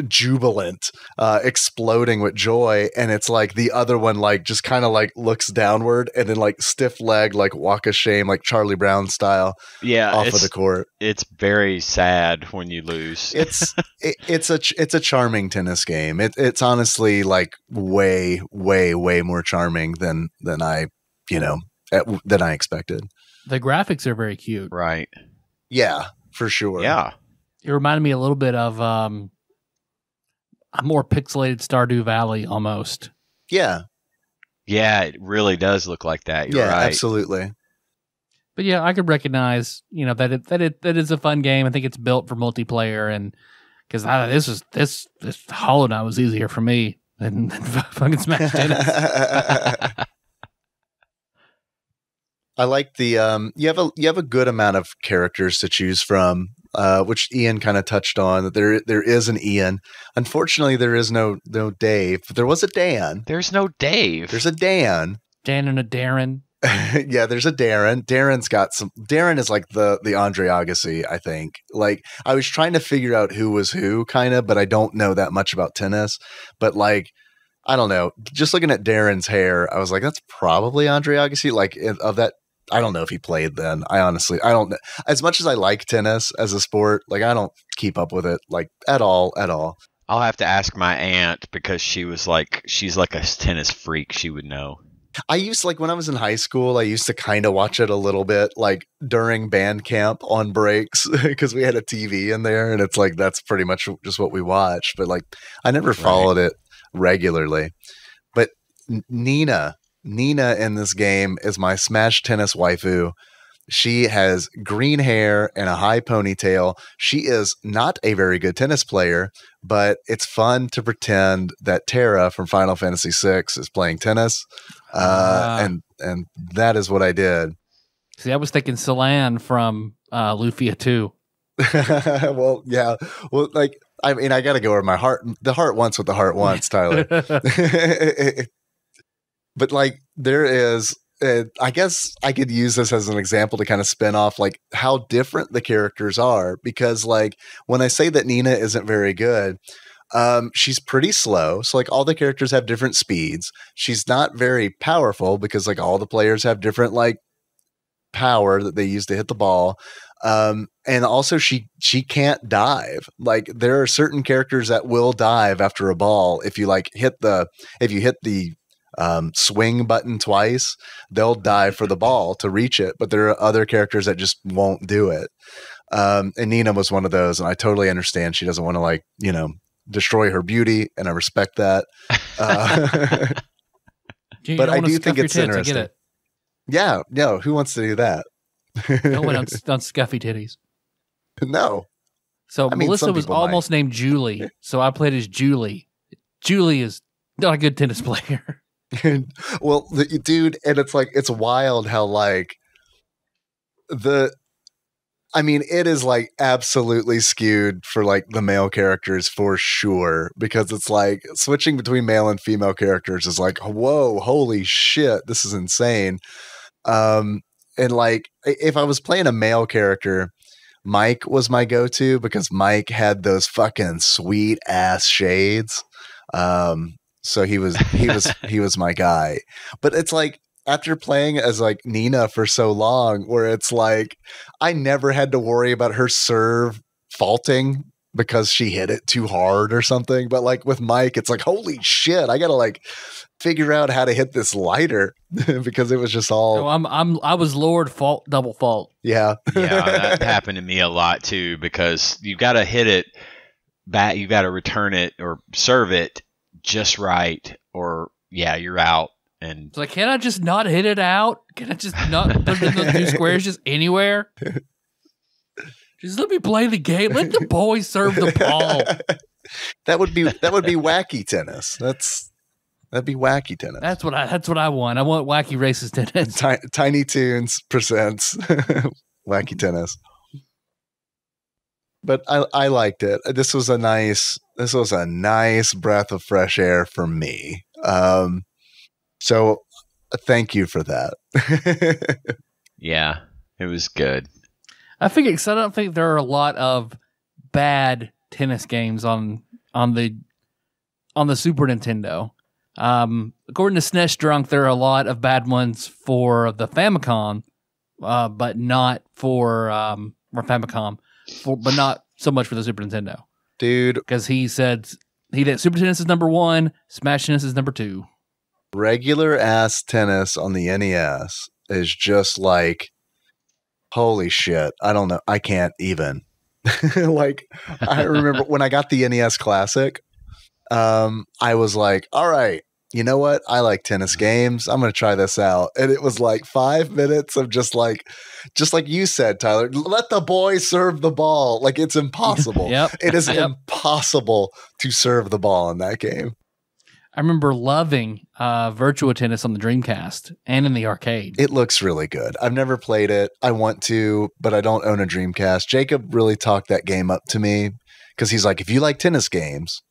jubilant, exploding with joy, and it's like the other one like just kind of like looks downward and then like stiff leg, like walk of shame, like Charlie Brown style, off of the court. It's very sad when you lose. It's a charming tennis game. It's honestly like way more charming than I expected. The graphics are very cute. Right. Yeah, for sure. Yeah. It reminded me a little bit of a more pixelated Stardew Valley almost. Yeah. Yeah, it really does look like that. You're right. Absolutely. But yeah, I could recognize, that is a fun game. I think it's built for multiplayer, and because this Hollow Knight was easier for me than fucking Smash Tennis. I like the you have a good amount of characters to choose from, which Ian kind of touched on. That there is an Ian. Unfortunately, there is no Dave. But there was a Dan. There's no Dave. There's a Dan. Dan and a Darren. Yeah, there's a Darren. Darren is like the Andre Agassi, I think. Like, I was trying to figure out who was who, kind of, but I don't know that much about tennis. But like, I don't know. Just looking at Darren's hair, I was like, that's probably Andre Agassi. Like, of that, I don't know if he played then. I don't know. As much as I like tennis as a sport, like, I don't keep up with it like at all. I'll have to ask my aunt, because she's like a tennis freak. She would know. I used, like, when I was in high school, I used to kind of watch it a little bit, like during band camp on breaks, because we had a TV in there, and it's like that's pretty much just what we watched. But like, I never followed it regularly. But Nina in this game is my Smash Tennis waifu. She has green hair and a high ponytail. She is not a very good tennis player, but it's fun to pretend that Terra from Final Fantasy VI is playing tennis. And that is what I did. See, I was thinking Celan from Lufia 2. Well, yeah. Well, like, I mean, I got to go where the heart wants what the heart wants, Tyler. But like, there is, I guess I could use this as an example to kind of spin off like how different the characters are, because like when I say that Nina isn't very good, she's pretty slow. So like all the characters have different speeds. She's not very powerful because like all the players have different like power that they use to hit the ball. And also she can't dive. Like there are certain characters that will dive after a ball. If you hit the swing button twice, they'll dive for the ball to reach it. But there are other characters that just won't do it. And Nina was one of those. And I totally understand she doesn't want to destroy her beauty. And I respect that. But I do think it's interesting. It. Yeah. No, who wants to do that? No one on scuffy titties. No. So Melissa was almost named Julie. So I played as Julie. Julie is not a good tennis player. Well, dude, and it's like, it's wild how like I mean, it is like absolutely skewed for like the male characters for sure, because it's like switching between male and female characters is like, whoa, holy shit, this is insane. And like if I was playing a male character, Mike was my go-to because Mike had those fucking sweet ass shades. So he was my guy. But it's like after playing as like Nina for so long, where it's like I never had to worry about her serve faulting because she hit it too hard or something. But like with Mike, it's like, holy shit, I gotta like figure out how to hit this lighter because it was just all. Oh, I was Lord fault, double fault. Yeah. Yeah, that happened to me a lot too, because you got to hit it back, you got to return it or serve it just right, or yeah, you're out. And It's like, can I just not hit it out? Can I just not put it in those two squares just anywhere? Just let me play the game. Let the boys serve the ball. That would be wacky tennis. That'd be wacky tennis. That's what I want. I want wacky racist tennis. Tiny Toons presents wacky tennis. But I liked it. This was a nice breath of fresh air for me. So thank you for that. yeah, it was good. I figured, because I don't think there are a lot of bad tennis games on the Super Nintendo. According to SNES Drunk, there are a lot of bad ones for the Famicom, but not for or Famicom, but not so much for the Super Nintendo. Dude, Because he said Super Tennis is number 1, Smash Tennis is number 2. regular ass tennis on the NES is just like, holy shit. I don't know. I can't even. Like, I remember when I got the NES Classic, I was like, all right, you know what? I like tennis games. I'm going to try this out. And it was like 5 minutes of just like you said, Tyler, let the boy serve the ball. Like, it's impossible. Yep. It is impossible to serve the ball in that game. I remember loving Virtua Tennis on the Dreamcast and in the arcade. It looks really good. I've never played it. I want to, but I don't own a Dreamcast. Jacob really talked that game up to me because he's like, if you like tennis games,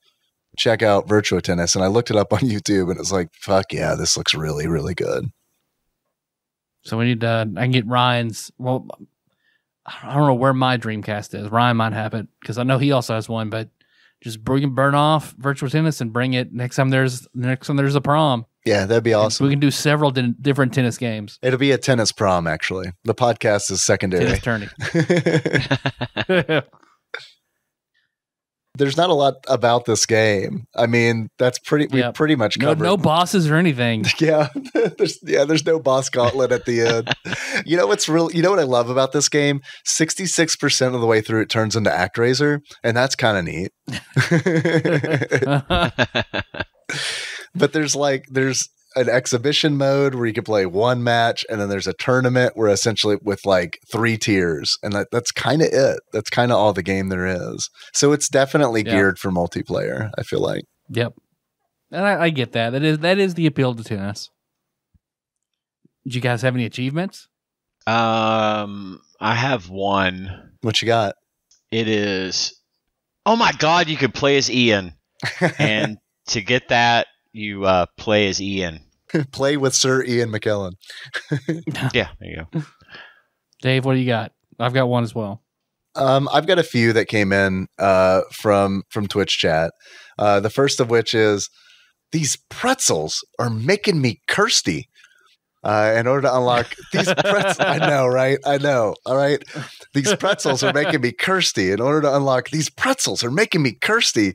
check out Virtua Tennis. And I looked it up on YouTube and it's like, fuck yeah, this looks really, really good. So we need I can get Ryan's. Well, I don't know where my Dreamcast is. Ryan might have it because I know he also has one. But just burn off Virtua Tennis and bring it next time there's a prom. Yeah, that'd be awesome. We can do several different tennis games. It'll be a tennis prom, actually. The podcast is secondary. Tennis tourney. There's not a lot about this game. I mean, that's we pretty much covered. No bosses or anything. Yeah, there's no boss gauntlet at the end. You know what I love about this game? 66% of the way through it turns into ActRaiser, and that's kind of neat. But there's an exhibition mode where you can play one match, and then there's a tournament where essentially with like 3 tiers, and that's kind of it. That's kind of all the game there is. So it's definitely geared for multiplayer, I feel like. Yep. And I get that. That is the appeal to tennis. Did you guys have any achievements? I have one. What you got? It is, oh my God, you could play as Ian. And to get that, you play as Ian. Play with Sir Ian McKellen. Yeah, there you go. Dave, what do you got? I've got one as well. I've got a few that came in from Twitch chat. The first of which is, these pretzels are making me kirsty. In order to unlock these pretzels, I know, right? I know. All right. These pretzels are making me kirsty. In order to unlock these pretzels are making me kirsty.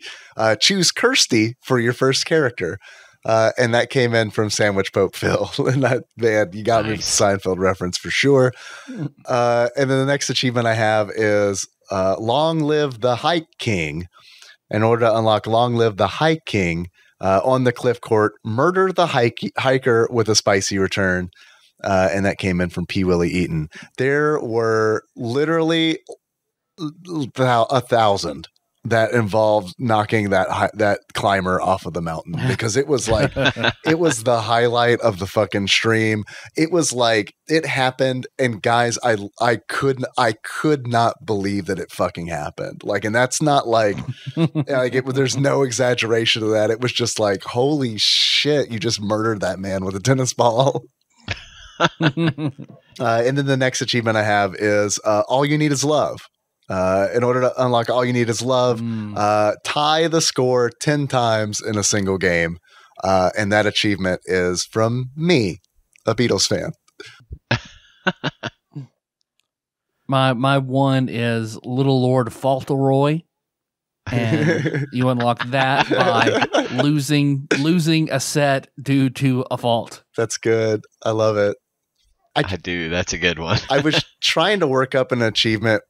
Choose Kirsty for your first character. And that came in from Sandwich Pope Phil. And that, man, you got me with the Seinfeld reference for sure. And then the next achievement I have is Long Live the Hike King. In order to unlock Long Live the Hike King, on the cliff court, murder the hiker with a spicy return. And that came in from P. Willie Eaton. There were literally 1,000 that involved knocking that climber off of the mountain, because it was like it was the highlight of the fucking stream. It was like it happened, and guys, I could not believe that it fucking happened. Like, and that's not like there's no exaggeration to that. It was just like, holy shit, you just murdered that man with a tennis ball. And then the next achievement I have is all you need is love. In order to unlock all you need is love, tie the score 10 times in a single game. And that achievement is from me, a Beatles fan. My one is Little Lord Fauntleroy. And you unlock that by losing a set due to a fault. That's good. I love it. I do. That's a good one. I was trying to work up an achievement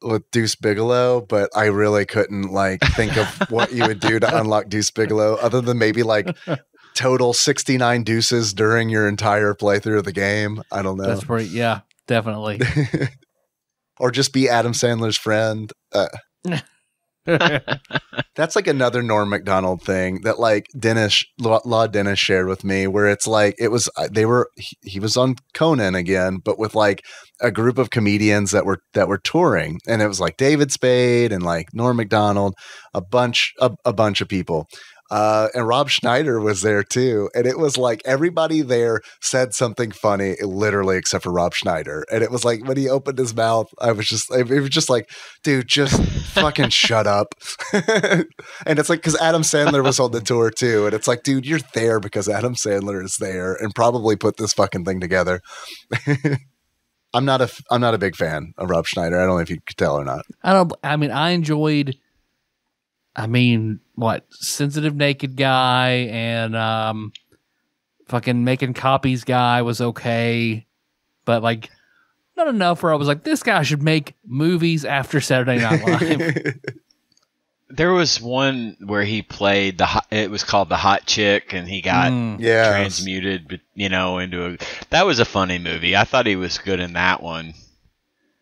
with Deuce Bigelow, but I really couldn't like think of what you would do to unlock Deuce Bigelow other than maybe like total 69 deuces during your entire playthrough of the game. I don't know. That's pretty, yeah, definitely. Or just be Adam Sandler's friend. That's like another Norm MacDonald thing that like Law Dennis shared with me, where it's like he was on Conan again, but with like a group of comedians that were touring, and it was like David Spade and like Norm MacDonald, a bunch of people. And Rob Schneider was there too. And it was like everybody there said something funny, literally, except for Rob Schneider. And it was like when he opened his mouth, it was just like, dude, just fucking shut up. And it's like, because Adam Sandler was on the tour too. And it's like, dude, you're there because Adam Sandler is there and probably put this fucking thing together. I'm not a big fan of Rob Schneider. I don't know if you could tell or not. I enjoyed Sensitive Naked Guy and fucking Making Copies Guy was okay, but like not enough where I was like, this guy should make movies after Saturday Night Live. There was one where he played it was called The Hot Chick, and he got transmuted, into that was a funny movie. I thought he was good in that one.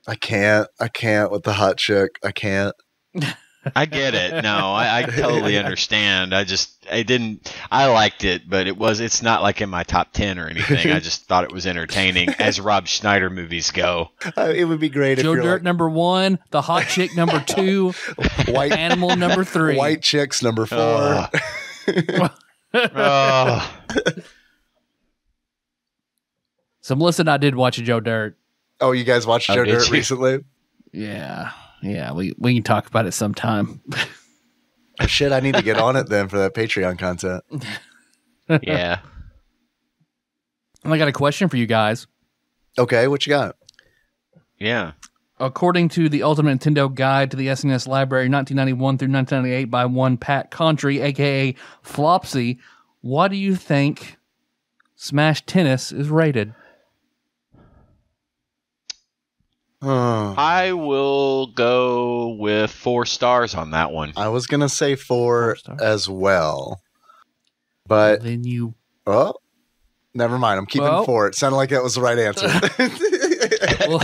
I can't with The Hot Chick. I can't. I get it. No, I totally understand. I liked it, but it's not like in my top 10 or anything. I just thought it was entertaining as Rob Schneider movies go. It would be great Joe if you're Dirt number 1, The Hot Chick number 2, White Animal number 3. White Chicks number 4. So Melissa and I did watch a Joe Dirt. Oh, you guys watched Joe Dirt recently? Yeah. Yeah, we can talk about it sometime. Oh, shit, I need to get on it then for that Patreon content. Yeah. And I got a question for you guys. Okay, what you got? Yeah. According to the Ultimate Nintendo Guide to the SNES Library 1991 through 1998 by one Pat Contry, a.k.a. Flopsy, what do you think Smash Tennis is rated? I will go with 4 stars on that one. I was going to say 4 as well. But then you... Oh, never mind. I'm keeping 4. It sounded like that was the right answer. Well,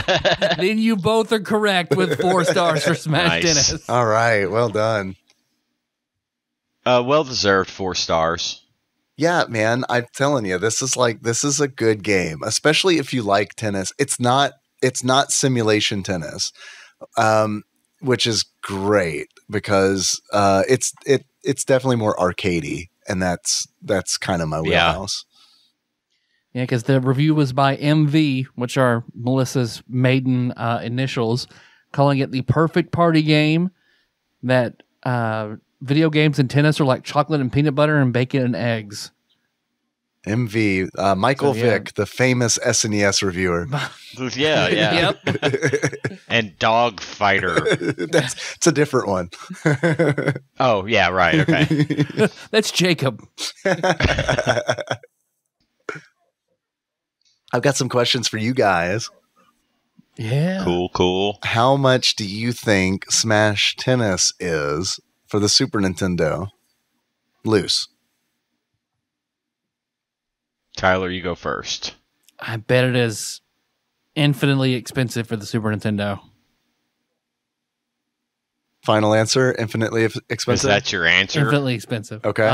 then you both are correct with 4 stars for Smash Tennis. All right. Well done. Well-deserved 4 stars. Yeah, man. I'm telling you, this is a good game, especially if you like tennis. It's not simulation tennis, which is great because it's definitely more arcadey, and that's kind of my wheelhouse. Yeah, because the review was by MV, which are Melissa's maiden initials, calling it the perfect party game. That video games and tennis are like chocolate and peanut butter and bacon and eggs. MV, Michael Vick, the famous SNES reviewer. Yeah. Yep. And Dog Fighter. It's a different one. Oh, yeah, right. Okay. That's Jacob. I've got some questions for you guys. Yeah. Cool. How much do you think Smash Tennis is for the Super Nintendo? Loose. Tyler, you go first. I bet it is infinitely expensive for the Super Nintendo. Final answer, infinitely Is expensive? that your answer? Infinitely expensive. Okay.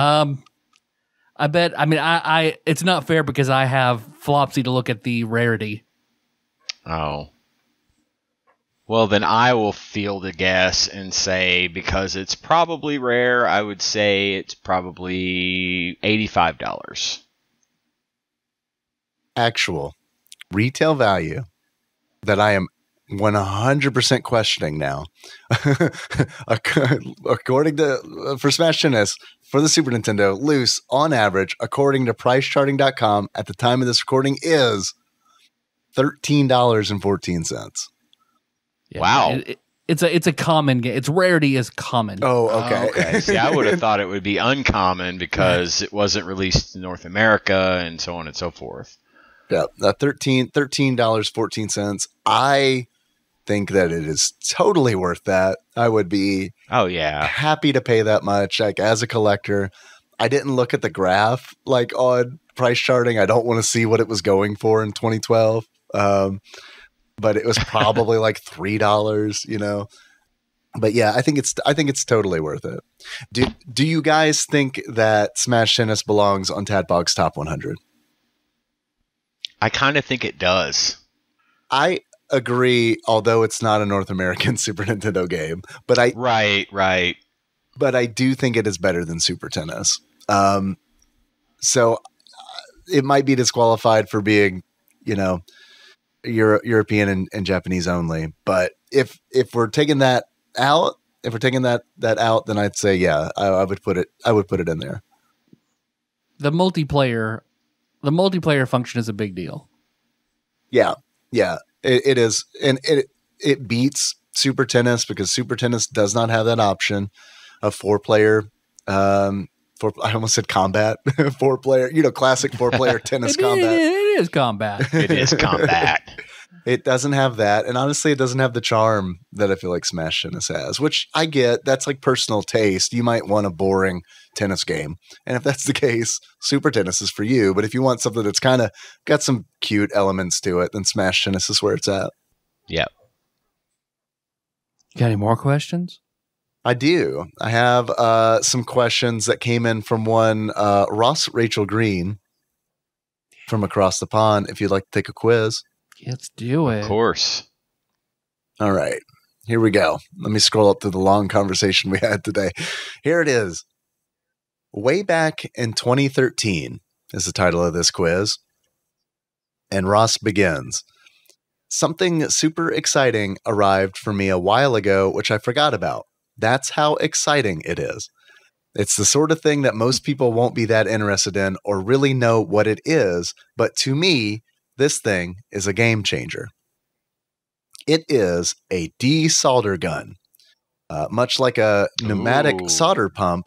I bet. I mean, I. It's not fair because I have Flopsy to look at the rarity. Oh. Well, then I will field a guess and say, because it's probably rare, I would say it's probably $85. Actual retail value that I am 100% questioning now. According to for Smash Tennis for the Super Nintendo, loose on average, according to PriceCharting.com, at the time of this recording is $13.14. Yeah, Wow. It's a common game. Its rarity is common. Oh, okay. Okay. See, I would have thought it would be uncommon because it wasn't released in North America and so on and so forth. Yeah, $13.14. I think that it is totally worth that. I would be Oh, yeah. happy to pay that much, like as a collector. I didn't look at the graph like on price charting. I don't want to see what it was going for in 2012. But it was probably like $3, you know. But yeah, I think it's totally worth it. Do you guys think that Smash Tennis belongs on TADPOG's top 100? I kind of think it does. I agree, although it's not a North American Super Nintendo game. But Right. But I do think it is better than Super Tennis. So it might be disqualified for being, you know, European and Japanese only. But if we're taking that out, then I'd say yeah, I would put it in there. The multiplayer function is a big deal. Yeah, it is, and it beats Super Tennis because Super Tennis does not have that option of 4-player. I almost said combat. 4-player, classic 4-player tennis combat. It is combat. It is combat. It doesn't have that, and honestly, it doesn't have the charm that I feel like Smash Tennis has, which I get. That's like personal taste. You might want a boring tennis game, and if that's the case, Super Tennis is for you. But if you want something that's kind of got some cute elements to it, then Smash Tennis is where it's at. Yep. Got any more questions? I do. I have some questions that came in from one Ross Rachel Green from across the pond. If you'd like to take a quiz. Let's do it. Of course. All right. Here we go. Let me scroll up through the long conversation we had today. Here it is. Way back in 2013 is the title of this quiz. And Ross begins. Something super exciting arrived for me a while ago, which I forgot about. That's how exciting it is. It's the sort of thing that most people won't be that interested in or really know what it is. But to me, this thing is a game changer. It is a desolder gun. Much like a pneumatic solder pump,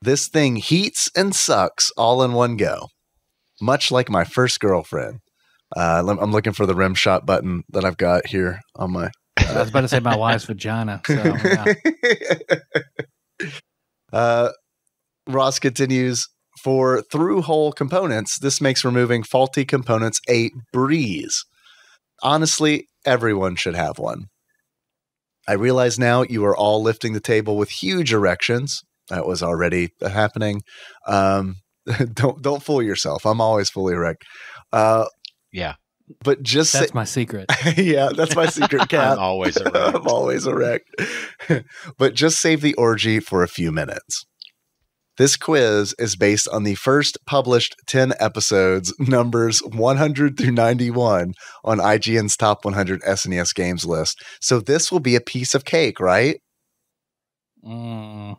this thing heats and sucks all in one go. Much like my first girlfriend. I'm looking for the rim shot button that I've got here on my... I was about to say my wife's vagina. So, yeah. Ross continues, for through-hole components, this makes removing faulty components a breeze. Honestly, everyone should have one. I realize now you are all lifting the table with huge erections. That was already happening. Don't fool yourself. I'm always fully erect. Yeah. But just that's my secret. Yeah, that's my secret, Cat. I'm always erect. I'm always erect. But just save the orgy for a few minutes. This quiz is based on the first published 10 episodes, numbers 100 through 91, on IGN's Top 100 SNES Games list. So this will be a piece of cake, right? Mm-hmm.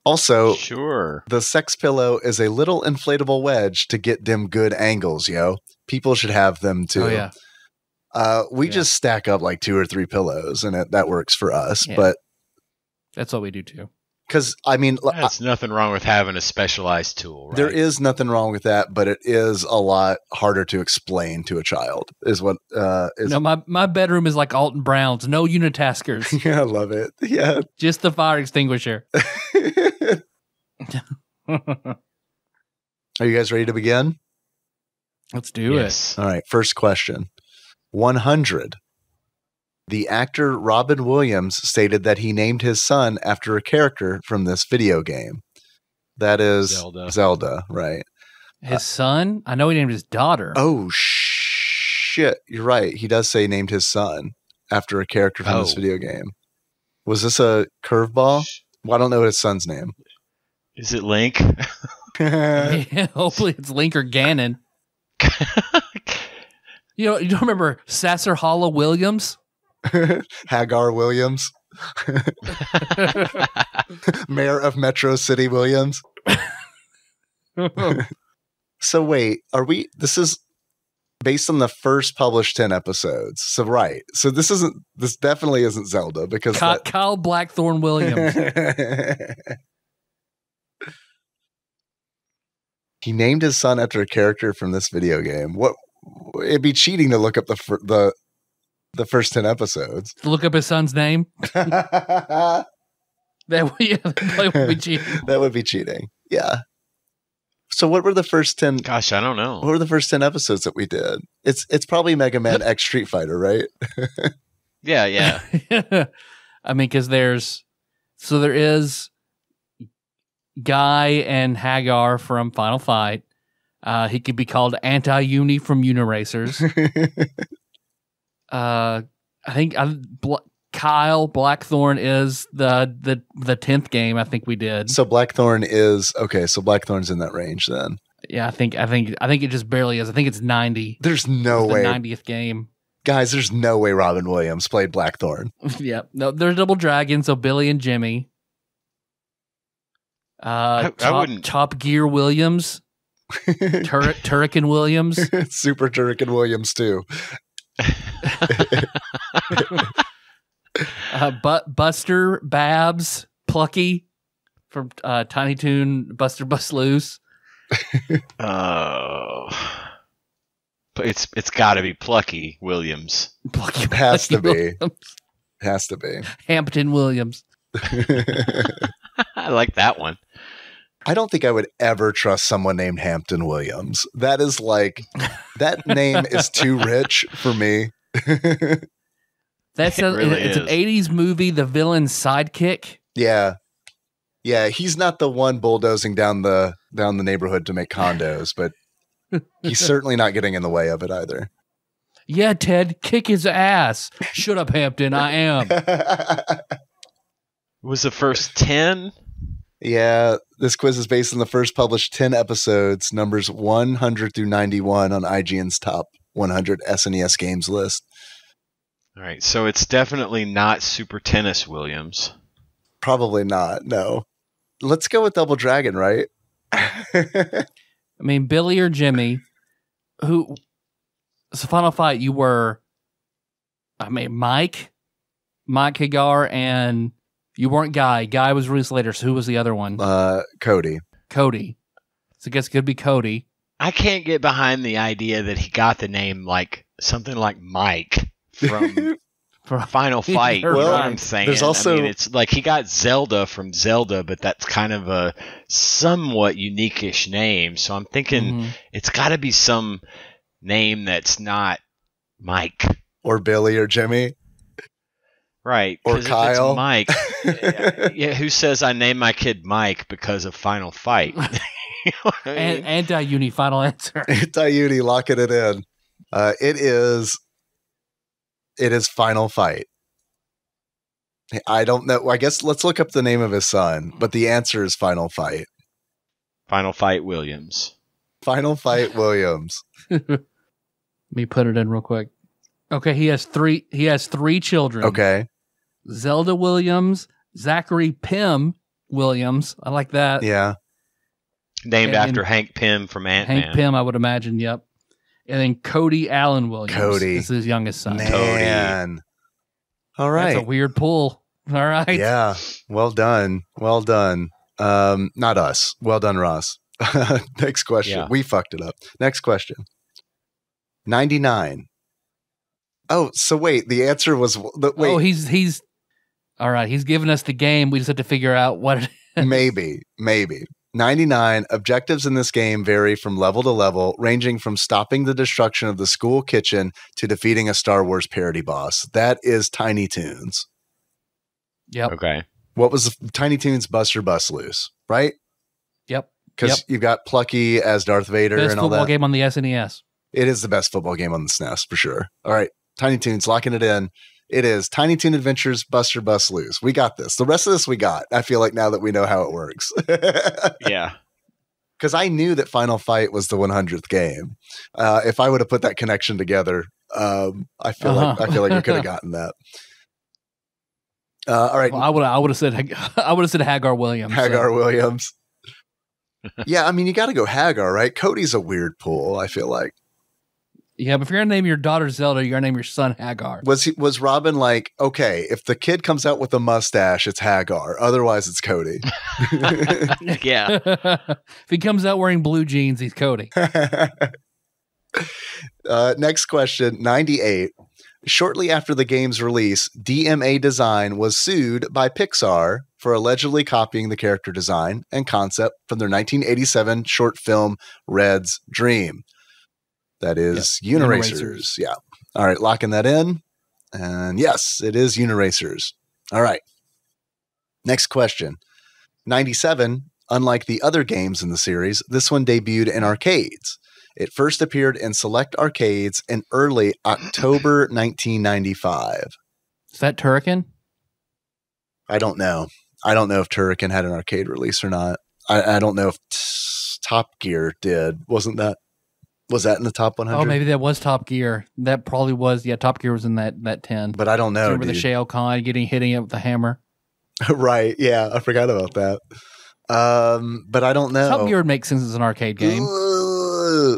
Also, sure. The sex pillow is a little inflatable wedge to get them good angles, yo. People should have them too. Oh, yeah. We just stack up like 2 or 3 pillows, and that works for us. Yeah. But that's what we do too. Because, I mean... There's nothing wrong with having a specialized tool, right? There is nothing wrong with that, but it is a lot harder to explain to a child, is what... No, my bedroom is like Alton Brown's. No unitaskers. Yeah, I love it. Yeah. Just the fire extinguisher. Are you guys ready to begin? Let's do it. All right, first question. 100. The actor Robin Williams stated that he named his son after a character from this video game. That is Zelda, right? His son? I know he named his daughter. Oh, shit. You're right. He does say named his son after a character from this video game. Was this a curveball? Well, I don't know his son's name. Is it Link? Yeah, hopefully it's Link or Ganon. You don't remember Sasser Williams? Hagar Williams. Mayor of Metro City Williams. So wait, this is based on the first published 10 episodes. So right. So this definitely isn't Zelda because Kyle Blackthorne Williams. He named his son after a character from this video game. It'd be cheating to look up the first 10 episodes. Look up his son's name. That would be cheating. That would be cheating. Yeah. So what were the first 10? Gosh, I don't know. What were the first 10 episodes that we did? It's probably Mega Man X Street Fighter, right? Yeah. I mean, because there is Guy and Hagar from Final Fight. He could be called Anti-Uni from Uniracers. I think Kyle Blackthorne is the 10th game I think we did. So Blackthorne is okay. So Blackthorne's in that range then. Yeah, I think it just barely is. I think it's 90. There's no way. The 90th game. Guys, there's no way Robin Williams played Blackthorne. Yep. No, there's Double Dragon, so Billy and Jimmy. I wouldn't. Top Gear Williams. Turrican Williams. Super Turrican Williams too. Buster Babs Plucky from Tiny Toon Buster Bust Loose. Oh, it's got to be Plucky Williams. Plucky has to be. Williams. Has to be Hampton Williams. I like that one. I don't think I would ever trust someone named Hampton Williams. That is that name is too rich for me. It's an 80s movie, The Villain's Sidekick. Yeah. Yeah, he's not the one bulldozing down the neighborhood to make condos, but he's certainly not getting in the way of it either. Yeah, Ted, kick his ass. Shut up, Hampton, I am. Was the first 10? Yeah, this quiz is based on the first published 10 episodes, numbers 100 through 91 on IGN's top 100 SNES games list. All right, so it's definitely not Super Tennis Williams. Probably not, no. Let's go with Double Dragon, right? I mean, Billy or Jimmy, so Final Fight, you were, Mike Hagar, and you weren't Guy. Guy was released later, so who was the other one? Cody. So I guess it could be Cody. I can't get behind the idea that he got the name something like Mike from Final Fight. Well, you know what I'm saying? There's also, it's like he got Zelda from Zelda, but that's kind of a somewhat unique-ish name. So I'm thinking it's got to be some name that's not Mike. Or Billy or Jimmy. Right. Or Kyle. It's Mike. Yeah, who says I named my kid Mike because of Final Fight? You know what I mean? Anti-Uni, final answer. Anti-Uni, locking it in. It is Final Fight. I don't know. I guess let's look up the name of his son, but the answer is Final Fight. Final Fight Williams. Final Fight Williams. Let me put it in real quick. Okay, he has three children. Okay. Zelda Williams, Zachary Pym Williams. I like that. Yeah. Named after Hank Pym from Ant-Man. Hank Pym, I would imagine, yep. And then Cody Allen Williams. Cody. This is his youngest son. Man. All right. That's a weird pull. All right. Yeah. Well done. Well done. Not us. Well done, Ross. Next question. Yeah. We fucked it up. Next question. 99. Oh, so wait. The answer was wait. Oh, he's all right. He's giving us the game. We just have to figure out what it is. Maybe. 99. Objectives in this game vary from level to level, ranging from stopping the destruction of the school kitchen to defeating a Star Wars parody boss. That is Tiny Toons. Yep. Okay. What was Tiny Toons Buster Bust Loose, right? Yep. Because you've got Plucky as Darth Vader Best and all football that. game on the SNES. It is the best football game on the SNES for sure. All right, Tiny Toons, locking it in. It is Tiny Toon Adventures Buster Bust Loose. We got this. The rest of this we got. I feel like now that we know how it works. Yeah. Because I knew that Final Fight was the 100th game. If I would have put that connection together, I feel like we could have gotten that. All right, Well, I would have said Hagar Williams. Hagar Williams. Yeah, I mean, you got to go Hagar, right? Cody's a weird pool, I feel like. Yeah, but if you're gonna name your daughter Zelda, you're gonna name your son Hagar. Was Robin like, okay, if the kid comes out with a mustache, it's Hagar. Otherwise, it's Cody. Yeah. If he comes out wearing blue jeans, he's Cody. Next question, 98. Shortly after the game's release, DMA Design was sued by Pixar for allegedly copying the character design and concept from their 1987 short film Red's Dream. That is Uniracers. Yeah. All right, locking that in. And yes, it is Uniracers. All right. Next question. 97. Unlike the other games in the series, this one debuted in arcades. It first appeared in select arcades in early October 1995. Is that Turrican? I don't know. I don't know if Turrican had an arcade release or not. I don't know if Top Gear did. Was that in the top 100? Oh, maybe that was Top Gear. That probably was. Yeah, Top Gear was in that 10. But I don't know. Remember the Shao Kahn hitting it with the hammer? Right. Yeah, I forgot about that. But I don't know. Top Gear would make sense as an arcade game.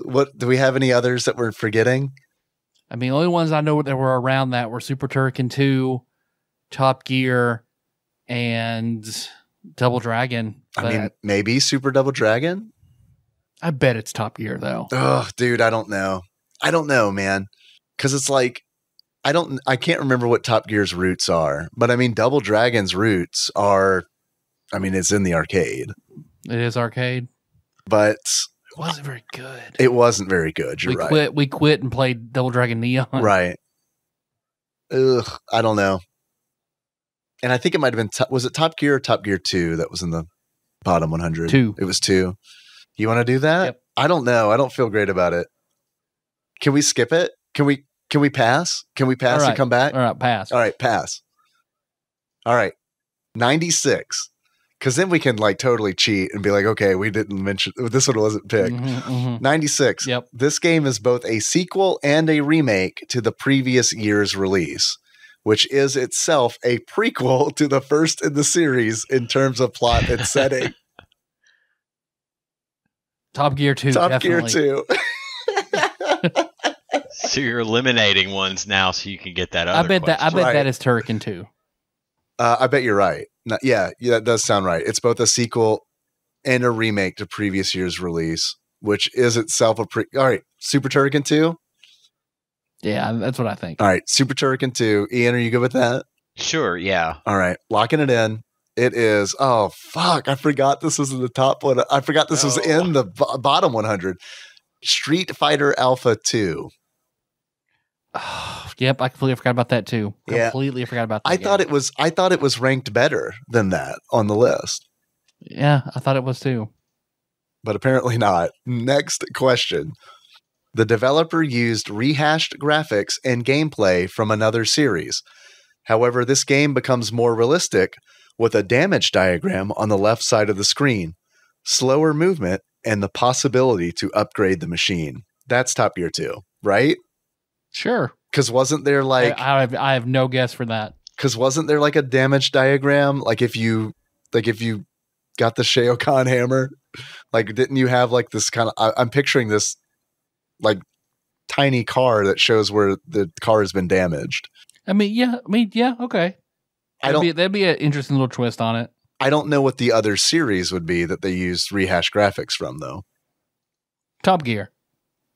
What do we have any others that we're forgetting? I mean, the only ones I know that were around that were Super Turrican 2, Top Gear, and Double Dragon. I mean, maybe Super Double Dragon? I bet it's Top Gear, though. Oh, dude, I don't know. I don't know, man. Because it's like, I can't remember what Top Gear's roots are. But I mean, Double Dragon's roots are, I mean, it's in the arcade. It is arcade. But it wasn't very good. It wasn't very good. You're right. We quit and played Double Dragon Neon. Right. Ugh, I don't know. And I think it might have been, was it Top Gear or Top Gear 2 that was in the bottom 100? 2. It was 2. You want to do that? Yep. I don't know. I don't feel great about it. Can we skip it? Can we pass? Can we pass and come back? All right, pass. All right, pass. All right. 96. Because then we can like totally cheat and be like, okay, we didn't mention, this one wasn't picked. 96. Yep. This game is both a sequel and a remake to the previous year's release, which is itself a prequel to the first in the series in terms of plot and setting. Top Gear 2. Top definitely. Gear 2. So you're eliminating ones now so you can get that other I bet question. that is Turrican 2. I bet you're right. Yeah, that does sound right. It's both a sequel and a remake to previous year's release, which is itself a all right, Super Turrican 2? Yeah, that's what I think. All right, Super Turrican 2. Ian, are you good with that? Sure, yeah. All right, locking it in. It is, oh, fuck. I forgot this was in the top one. I forgot this was in the bottom 100. Street Fighter Alpha 2. Oh, yep, I completely forgot about that too. Completely forgot about that. I thought it was ranked better than that on the list. Yeah, I thought it was too. But apparently not. Next question. The developer used rehashed graphics and gameplay from another series. However, this game becomes more realistic with a damage diagram on the left side of the screen, slower movement, and the possibility to upgrade the machine. That's Top Gear 2, right? Sure. Because wasn't there like... I have no guess for that. Because wasn't there like a damage diagram? Like if you got the Shao Kahn hammer, like didn't you have like this kind of... I'm picturing this like tiny car that shows where the car has been damaged. I mean, yeah, okay. That'd be an interesting little twist on it. I don't know what the other series would be that they used rehashed graphics from, though. Top Gear.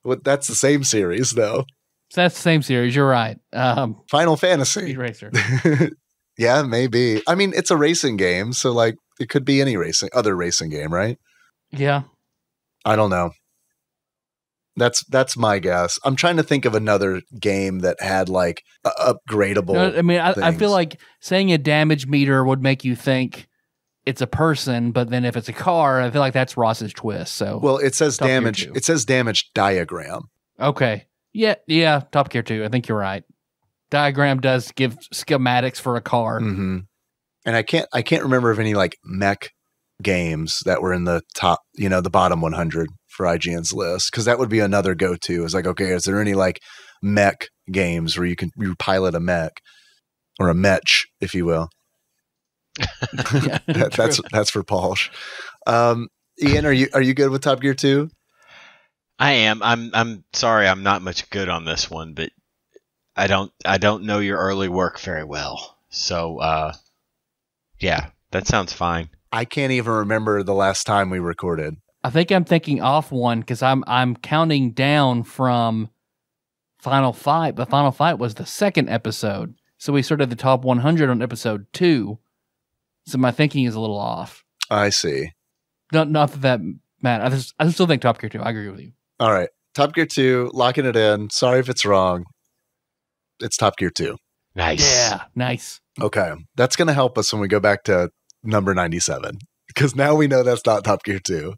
Well, that's the same series, though. That's the same series. You're right. Final Fantasy. Speed Racer. Yeah, maybe. I mean, it's a racing game, so like it could be any other racing game, right? Yeah. I don't know. That's my guess. I'm trying to think of another game that had like upgradable. No, I mean, I things. feel like saying a damage meter would make you think it's a person, but then if it's a car, I feel like that's Ross's twist. So, Well, it says Top Gear damage. 2. It says damage diagram. Okay. Yeah. Top Gear 2. I think you're right. Diagram does give schematics for a car. Mm-hmm. And I can't remember of any like mech games that were in the top, the bottom 100 for IGN's list, because that would be another go-to. It's like, okay, is there any like mech games where you pilot a mech or a mech, if you will? Yeah, that's for Pausch. Ian, are you good with Top Gear 2? I am. I'm sorry, I'm not much good on this one, but I don't know your early work very well. So yeah, that sounds fine. I can't even remember the last time we recorded. I think I'm thinking off one because I'm counting down from Final Fight, but Final Fight was the second episode. So we started the top 100 on episode 2. So my thinking is a little off. I see. Not that matters. I still think Top Gear 2. I agree with you. All right. Top Gear 2, locking it in. Sorry if it's wrong. It's Top Gear 2. Nice. Yeah, nice. Okay. That's going to help us when we go back to number 97, because now we know that's not Top Gear 2.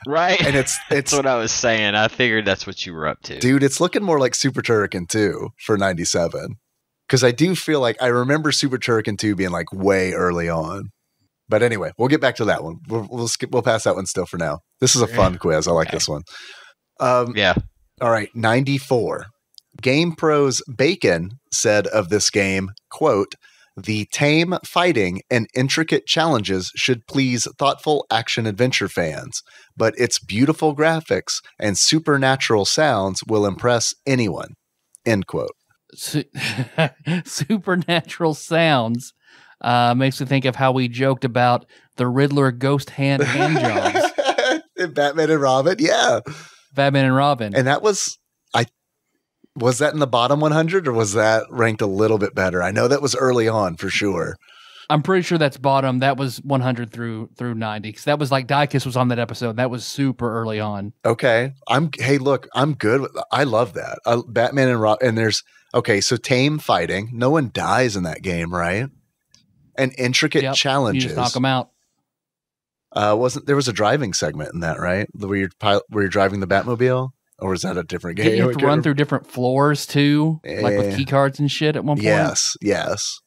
Right. And it's that's what I was saying. I figured that's what you were up to. Dude, it's looking more like Super Turrican 2 for 97. Because I do feel like I remember Super Turrican 2 being like way early on. But anyway, we'll get back to that one. We'll pass that one still for now. This is a fun quiz. I like this one. Yeah. All right, 94. GamePro's Bacon said of this game, quote, "The tame fighting and intricate challenges should please thoughtful action-adventure fans, but its beautiful graphics and supernatural sounds will impress anyone." End quote. Supernatural sounds makes me think of how we joked about the Riddler ghost hand jobs. Batman and Robin, yeah. Batman and Robin. And that was that in the bottom 100 or was that ranked a little bit better? I know that was early on for sure. I'm pretty sure that's bottom. That was 100 through 90. Because that was like Dicus was on that episode. That was super early on. Okay. Hey, look, I'm good with, I love that. Batman and Robin, and there's, okay, so tame fighting. No one dies in that game, right? And intricate challenges. You just knock them out. There was a driving segment in that, right? Where you're driving the Batmobile? Or was that a different game? You have to run through different floors too, like with key cards and shit at one point. Yes.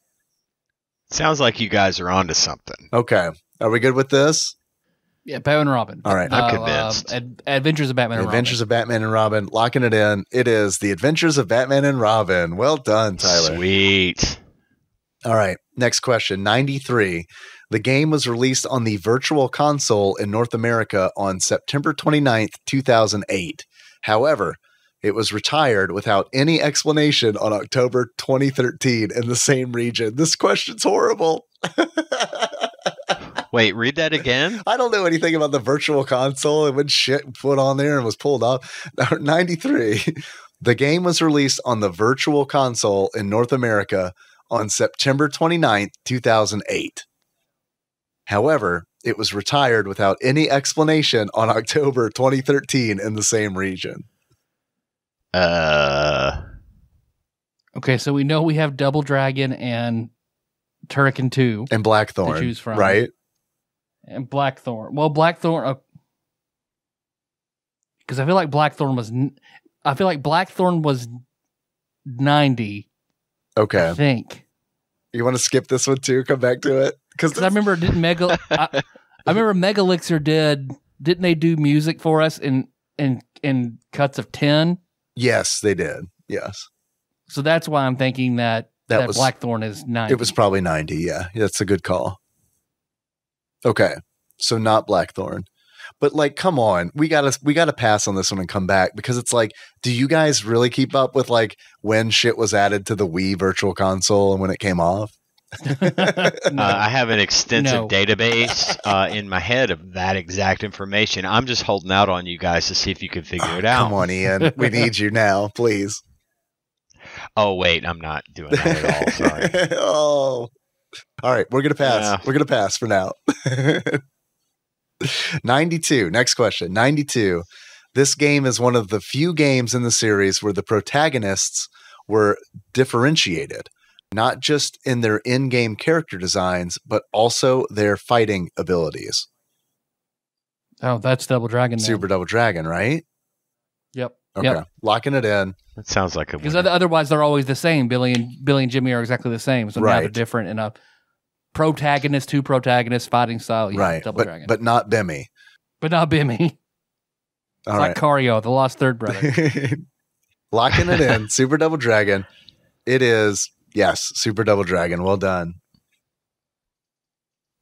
Sounds like you guys are onto something. Okay. Are we good with this? Yeah, Batman and Robin. All right. I'm convinced. Adventures of Batman and Robin. Adventures of Batman and Robin. Locking it in. It is The Adventures of Batman and Robin. Well done, Tyler. Sweet. All right. Next question. 93. The game was released on the Virtual Console in North America on September 29th, 2008. However, it was retired without any explanation on October 2013 in the same region. This question's horrible. Wait, read that again? I don't know anything about the Virtual Console and when shit put on there and was pulled off. 93. The game was released on the Virtual Console in North America on September 29th, 2008. However, it was retired without any explanation on October 2013 in the same region. Okay, so we know we have Double Dragon and Turrican 2. And Blackthorn, to choose from. right? And Blackthorn. Well, Blackthorn... Because I feel like Blackthorn was 90. Okay. I think. You want to skip this one too? Come back to it? Because I remember I remember Megalixir didn't they do music for us in cuts of 10? Yes, they did. Yes. So that's why I'm thinking that was, Blackthorn is 90. It was probably 90, yeah. That's a good call. Okay. So not Blackthorn. But like, come on, we gotta pass on this one and come back, because it's like, do you guys really keep up with like when shit was added to the Wii Virtual Console and when it came off? I have an extensive database in my head of that exact information. I'm just holding out on you guys to see if you can figure it out. Come on, Ian. We need you now, please. Oh, wait, I'm not doing that at all. Sorry. Oh. All right, we're going to pass. Yeah. We're going to pass for now. 92. Next question. 92. This game is one of the few games in the series where the protagonists were differentiated, not just in their in-game character designs, but also their fighting abilities. Oh, that's Double Dragon. Then. Super Double Dragon, right? Yep. Okay. Yep. Locking it in. That sounds like a Because winner. otherwise they're always the same. Billy and Jimmy are exactly the same. So now Right. they're different in a protagonist, two protagonists fighting style. Yeah, Right. Double Dragon. But not Bimmy. But not Bimmy. It's All like Cario, the lost third brother. Locking it in. Super Double Dragon. It is, yes, Super Double Dragon. Well done.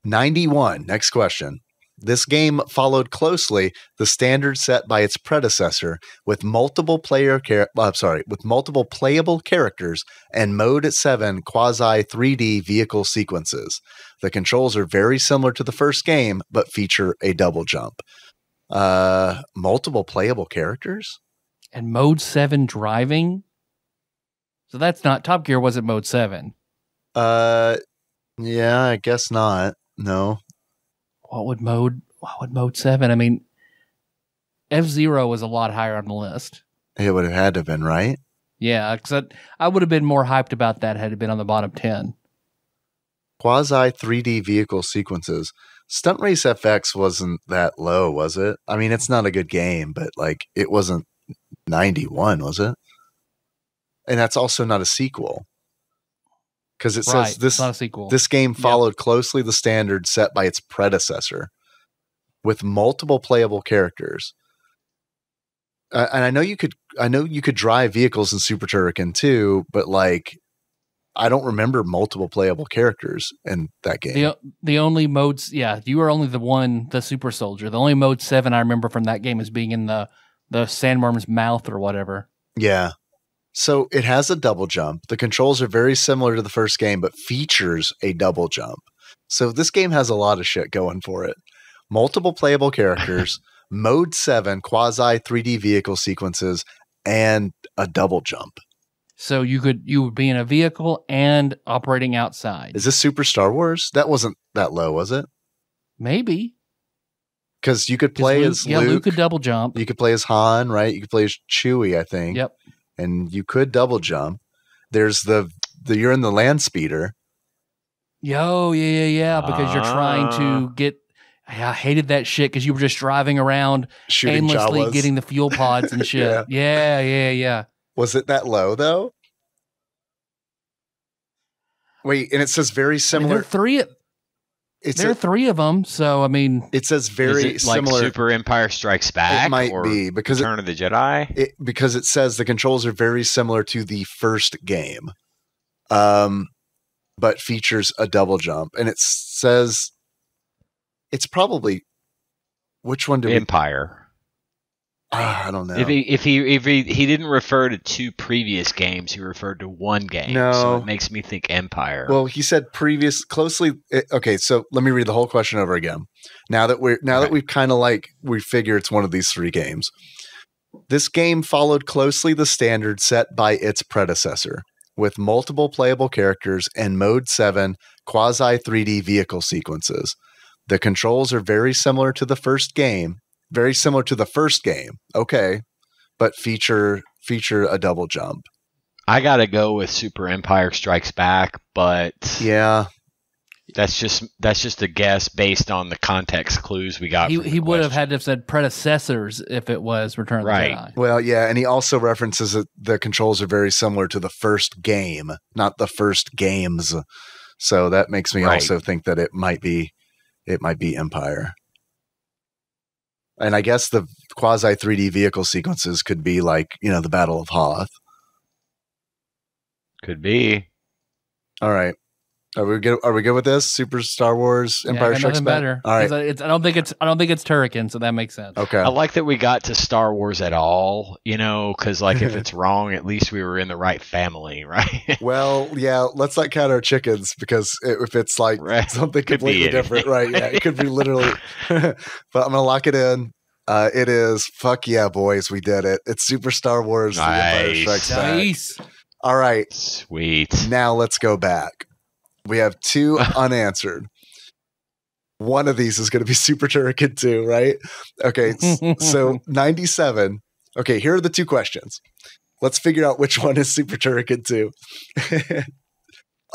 91. Next question. This game followed closely the standard set by its predecessor with multiple playable characters and Mode 7 quasi 3D vehicle sequences. The controls are very similar to the first game, but feature a double jump. Multiple playable characters? And Mode 7 driving? So that's not Top Gear wasn't Mode 7. Yeah, I guess not. No. What would Mode 7? I mean, F-Zero was a lot higher on the list. It would have had to have been, right? Yeah, because I would have been more hyped about that had it been on the bottom 10. Quasi 3D vehicle sequences. Stunt Race FX wasn't that low, was it? I mean, it's not a good game, but like it wasn't 91, was it? And that's also not a sequel. Because it Right, says this, it's not a sequel. this game followed closely the standard set by its predecessor with multiple playable characters. And I know you could drive vehicles in Super Turrican too, but like I don't remember multiple playable characters in that game. The only modes, you were only the Super Soldier. The only Mode 7 I remember from that game is being in the sandworm's mouth or whatever. Yeah. So it has a double jump. The controls are very similar to the first game, but features a double jump. So this game has a lot of shit going for it. Multiple playable characters, Mode 7 quasi 3D vehicle sequences, and a double jump. So you would be in a vehicle and operating outside. Is this Super Star Wars? That wasn't that low, was it? Maybe. Because you could play as Luke. Luke could double jump. You could play as Han, right? You could play as Chewie, I think. Yep. And you could double jump. There's the you're in the land speeder. Yeah. Because you're trying to get. I hated that shit because you were just driving around Shooting aimlessly Jawas. getting the fuel pods and shit. Yeah. Was it that low though? Wait, and it says very I mean, similar. there are three of them, so I mean, it says very Is it like similar. Super Empire Strikes Back? It might or be because Return of the Jedi. because it says the controls are very similar to the first game, but features a double jump, and it says it's probably which one do we? Empire. I don't know. If he didn't refer to two previous games, he referred to one game. No. So it makes me think Empire. Well, he said closely. Okay, so let me read the whole question over again. Now that we've kind of we figure it's one of these three games. This game followed closely the standard set by its predecessor, with multiple playable characters and Mode 7 quasi 3D vehicle sequences. The controls are very similar to the first game. Okay, but feature a double jump. I gotta go with Super Empire Strikes Back, but Yeah. that's just a guess based on the context clues we got. he would have had to have said predecessors if it was Return of the Jedi. Well, yeah, and he also references that the controls are very similar to the first game, not the first games. So that makes me also think that it might be Empire. And I guess the quasi 3D vehicle sequences could be like, the Battle of Hoth. Could be. All right. Are we good with this? Super Star Wars Empire I got Strikes nothing Back? better. All right. 'Cause I don't think it's Turrican, so that makes sense. Okay. I like that we got to Star Wars at all, because like if it's wrong, at least we were in the right family, right? Well, yeah, let's not count our chickens because if it's like Right. something Could be completely different, right? Yeah, it could be literally. But I'm going to lock it in. It is, fuck yeah, boys, we did it. It's Super Star Wars The Empire Nice. Strikes Back. Nice. All right, Sweet. now let's go back. We have two unanswered. one of these is going to be Super Turrican 2, right? Okay, so 97. Okay, here are the two questions. Let's figure out which one is Super Turrican 2.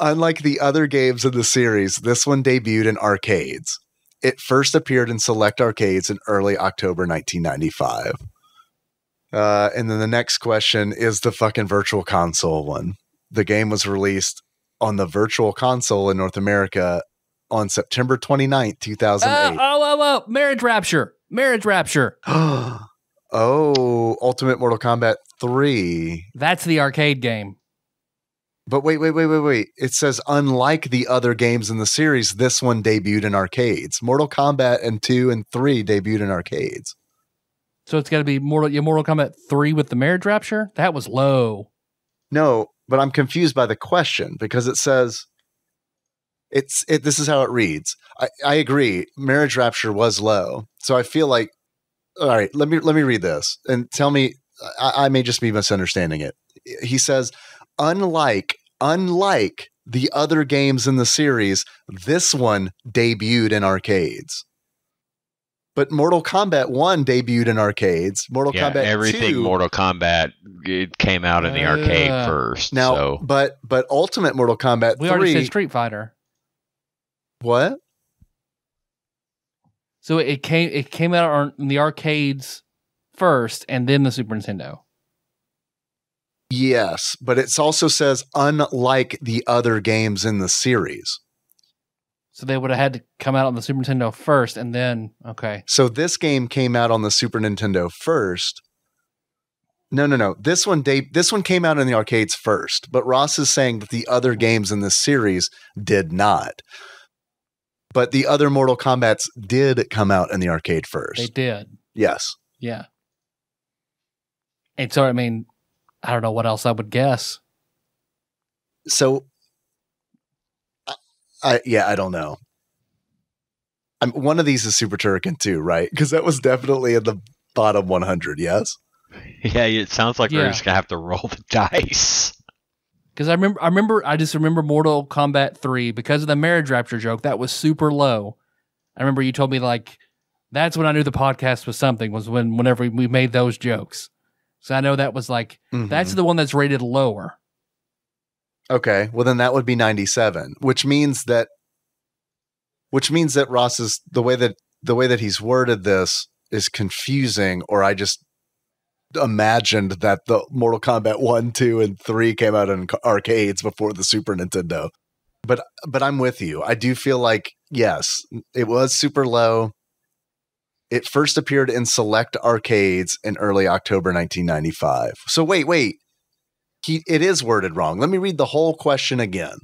Unlike the other games in the series, this one debuted in arcades. It first appeared in select arcades in early October 1995. And then the next question is the fucking Virtual Console one. The game was released on the Virtual Console in North America on September 29th, 2008. Marriage Rapture. Marriage Rapture. Oh, Ultimate Mortal Kombat 3. That's the arcade game. But wait. It says, unlike the other games in the series, this one debuted in arcades. Mortal Kombat and 2 and 3 debuted in arcades. So it's got to be Mortal Kombat 3 with the Marriage Rapture? That was low. No, but I'm confused by the question because it says, this is how it reads. I agree. Marriage Rapture was low. So I feel like, all right, let me read this and tell me, I may just be misunderstanding it. He says, unlike the other games in the series, this one debuted in arcades. But Mortal Kombat 1 debuted in arcades. Mortal Kombat everything 2, Mortal Kombat, it came out in the arcade first. Now, so. but Ultimate Mortal Kombat 3. We already said Street Fighter. What? So it came out in the arcades first, and then the Super Nintendo. Yes, but it also says unlike the other games in the series. So they would have had to come out on the Super Nintendo first, and then okay. So this game came out on the Super Nintendo first. No. This one came out in the arcades first, but Ross is saying that the other games in this series did not. But the other Mortal Kombats did come out in the arcade first. They did. Yes. Yeah. And so, I mean, I don't know what else I would guess. So, I don't know. One of these is Super Turrican 2, right? Because that was definitely in the bottom 100, yes? Yeah, it sounds like we're just going to have to roll the dice. Because I just remember Mortal Kombat 3 because of the Marriage Rapture joke. That was super low. I remember you told me like that's when I knew the podcast was something, was whenever we made those jokes. So I know that was like that's the one that's rated lower. Okay, well then that would be 97, which means that Ross is the way that he's worded this is confusing, or I just imagined that the Mortal Kombat 1, 2, and 3 came out in arcades before the Super Nintendo. But I'm with you. I do feel like, yes, it was super low. It first appeared in select arcades in early October 1995. So wait. It is worded wrong. Let me read the whole question again.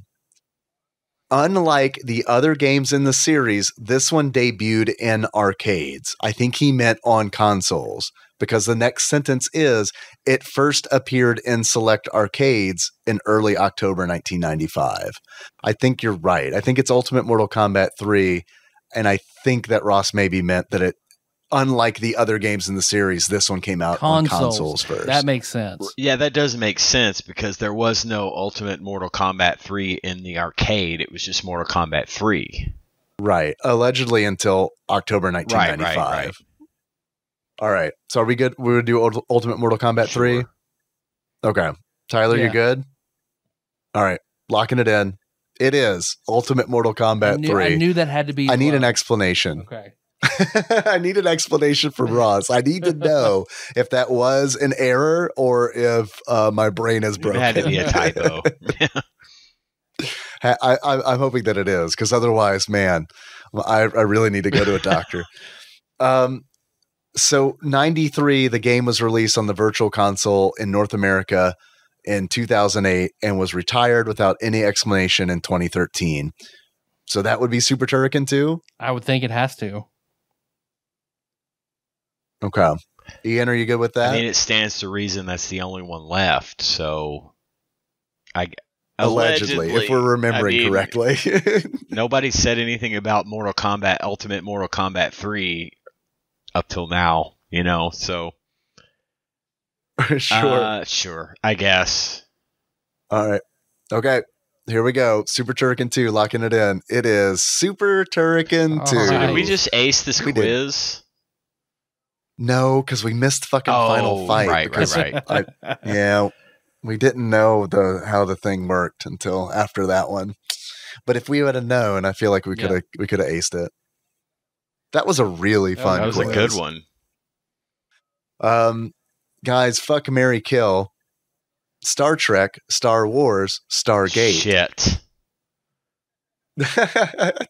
Unlike the other games in the series, this one debuted in arcades. I think he meant on consoles, because the next sentence is, it first appeared in select arcades in early October 1995. I think you're right. I think it's Ultimate Mortal Kombat 3, and I think that Ross maybe meant that it, unlike the other games in the series, this one came out on consoles first. That makes sense. Yeah, that does make sense because there was no Ultimate Mortal Kombat 3 in the arcade. It was just Mortal Kombat 3. Right. Allegedly until October 1995. Right. All right. So are we good? We would do Ultimate Mortal Kombat 3? Sure. Okay. Tyler, you're good? All right. Locking it in. It is Ultimate Mortal Kombat 3. I knew that had to be. I need an explanation. Okay. I need an explanation from Ross. I need to know if that was an error or if my brain is broken. It had to be a typo. I'm hoping that it is, because otherwise, man, I really need to go to a doctor. So 93, the game was released on the Virtual Console in North America in 2008 and was retired without any explanation in 2013. So that would be Super Turrican 2? I would think it has to. Okay. Ian, are you good with that? I mean, it stands to reason that's the only one left. So, allegedly, if we're remembering correctly. Nobody said anything about Mortal Kombat, Ultimate Mortal Kombat 3 up till now, so. Sure. Sure, I guess. All right. Okay. Here we go. Super Turrican 2, locking it in. It is Super Turrican 2. All So right. did we just ace this We did. quiz? No, because we missed fucking Final Fight. Right, because right. Yeah, we didn't know how the thing worked until after that one. But if we would have known, I feel like we could have aced it. That was a really fun That was quiz. a good one. Guys, fuck, marry, kill. Star Trek, Star Wars, Stargate. Shit.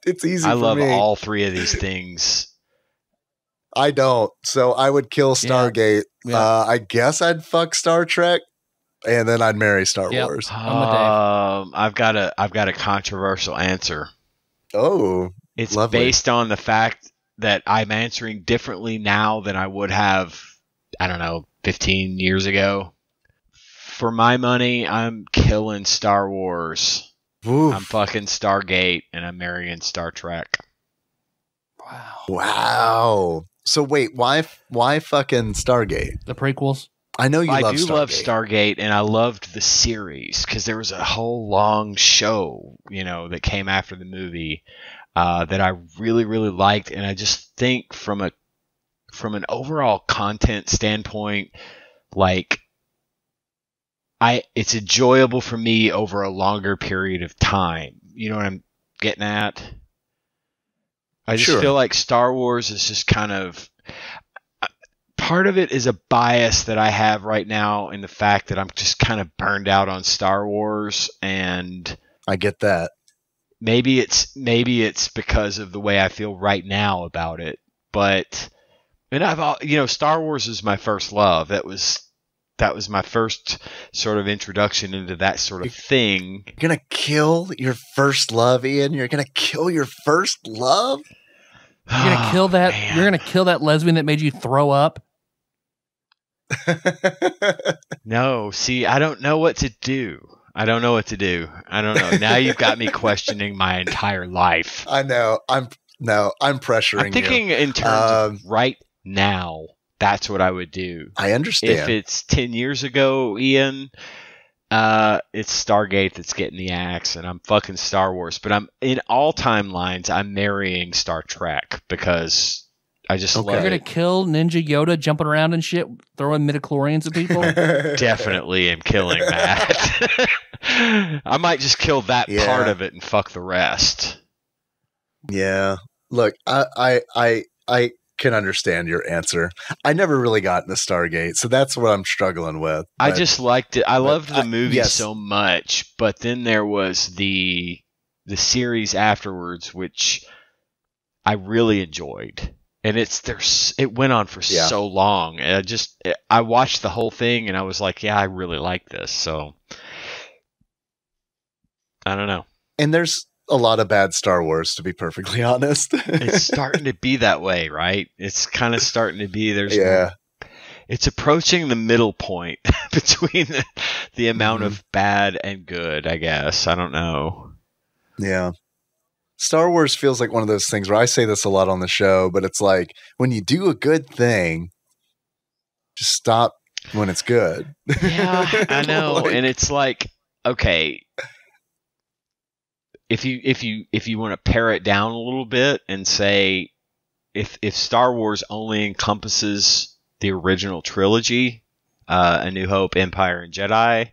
It's easy. I for love me. all three of these things. I don't. So I would kill Stargate. Yeah. I guess I'd fuck Star Trek, and then I'd marry Star Wars. I'm a Dave. I've got a controversial answer. Oh, It's lovely. based on the fact that I'm answering differently now than I would have, I don't know, 15 years ago. For my money, I'm killing Star Wars. Oof. I'm fucking Stargate, and I'm marrying Star Trek. Wow. Wow. So wait, why fucking Stargate? The prequels. I know you I love do Stargate. love Stargate, and I loved the series because there was a whole long show, that came after the movie that I really, really liked, and I just think from an overall content standpoint, like it's enjoyable for me over a longer period of time. You know what I'm getting at? I just Sure. feel like Star Wars is just kind of part of it is a bias that I have right now in the fact that I'm just kind of burned out on Star Wars, and I get that. maybe it's because of the way I feel right now about it. But Star Wars is my first love. That was my first sort of introduction into that sort of thing. You're gonna kill your first love, Ian. You're gonna kill your first love. You're gonna kill that. Man. You're gonna kill that lesbian that made you throw up. No, see, I don't know what to do. I don't know. Now you've got me questioning my entire life. I know. I'm pressuring I'm thinking in terms of right now. That's what I would do. I understand. If it's 10 years ago, Ian, it's Stargate that's getting the axe, and I'm fucking Star Wars. But I'm in all timelines. I'm marrying Star Trek because I just love You're gonna it. kill Ninja Yoda jumping around and shit, throwing midichlorians at people. Definitely am killing that. I might just kill that Yeah. part of it and fuck the rest. Yeah. Look, I can understand your answer. I never really got into Stargate, so that's what I'm struggling with. I But just liked it. I loved the movie yes. so much, but then there was the series afterwards, which I really enjoyed, and it went on for so long. And I watched the whole thing, and I was like, yeah, I really like this. So I don't know. and there's a lot of bad Star Wars, to be perfectly honest. It's starting to be that way, right? It's kind of starting to be. It's approaching the middle point between the amount of bad and good, I guess. I don't know. Yeah. Star Wars feels like one of those things where I say this a lot on the show, but it's like when you do a good thing, just stop when it's good. Yeah, I know. Like- And it's like, okay, if you want to pare it down a little bit and say if Star Wars only encompasses the original trilogy, A New Hope, Empire, and Jedi,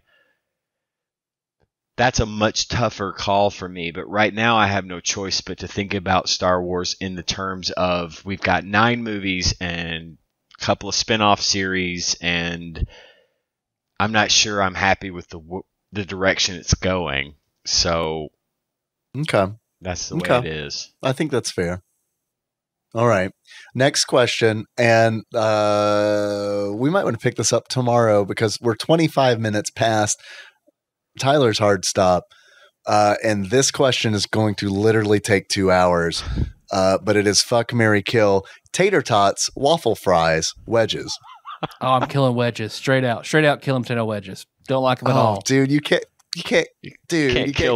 that's a much tougher call for me. But right now I have no choice but to think about Star Wars in the terms of we've got 9 movies and a couple of spin-off series, and I'm not sure I'm happy with the direction it's going. So Okay. that's the way Okay. it is. I think that's fair. All right. Next question. And we might want to pick this up tomorrow because we're 25 minutes past Tyler's hard stop. And this question is going to literally take 2 hours. But it is fuck, marry, kill, tater tots, waffle fries, wedges. Oh, I'm killing wedges. Straight out killing potato wedges. Don't like them at all. Dude, you can't kill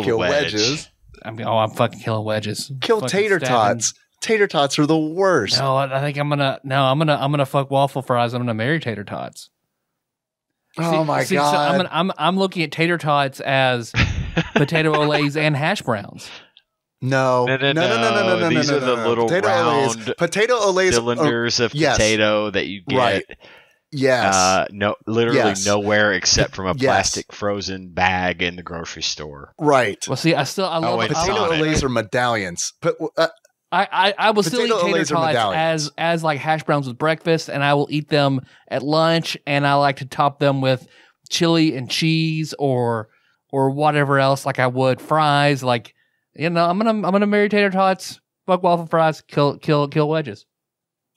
the wedge. wedges. I'm fucking killing wedges. Kill Fucking tater stabbing- tots. Tater tots are the worst. No, I think I'm gonna fuck waffle fries. I'm gonna marry tater tots. Oh my So god. I'm looking at tater tots as potato olays and hash browns. No. These are the little round potato olays cylinders of yes. potato that you get. Right. Yes. Literally nowhere except from a plastic frozen bag in the grocery store. Right. Well, see, I love potato olays are medallions. I will still eat tater tots as like hash browns with breakfast, and I will eat them at lunch, and I like to top them with chili and cheese or whatever else, like I would fries. Like, I'm gonna marry tater tots, fuck waffle fries, kill wedges.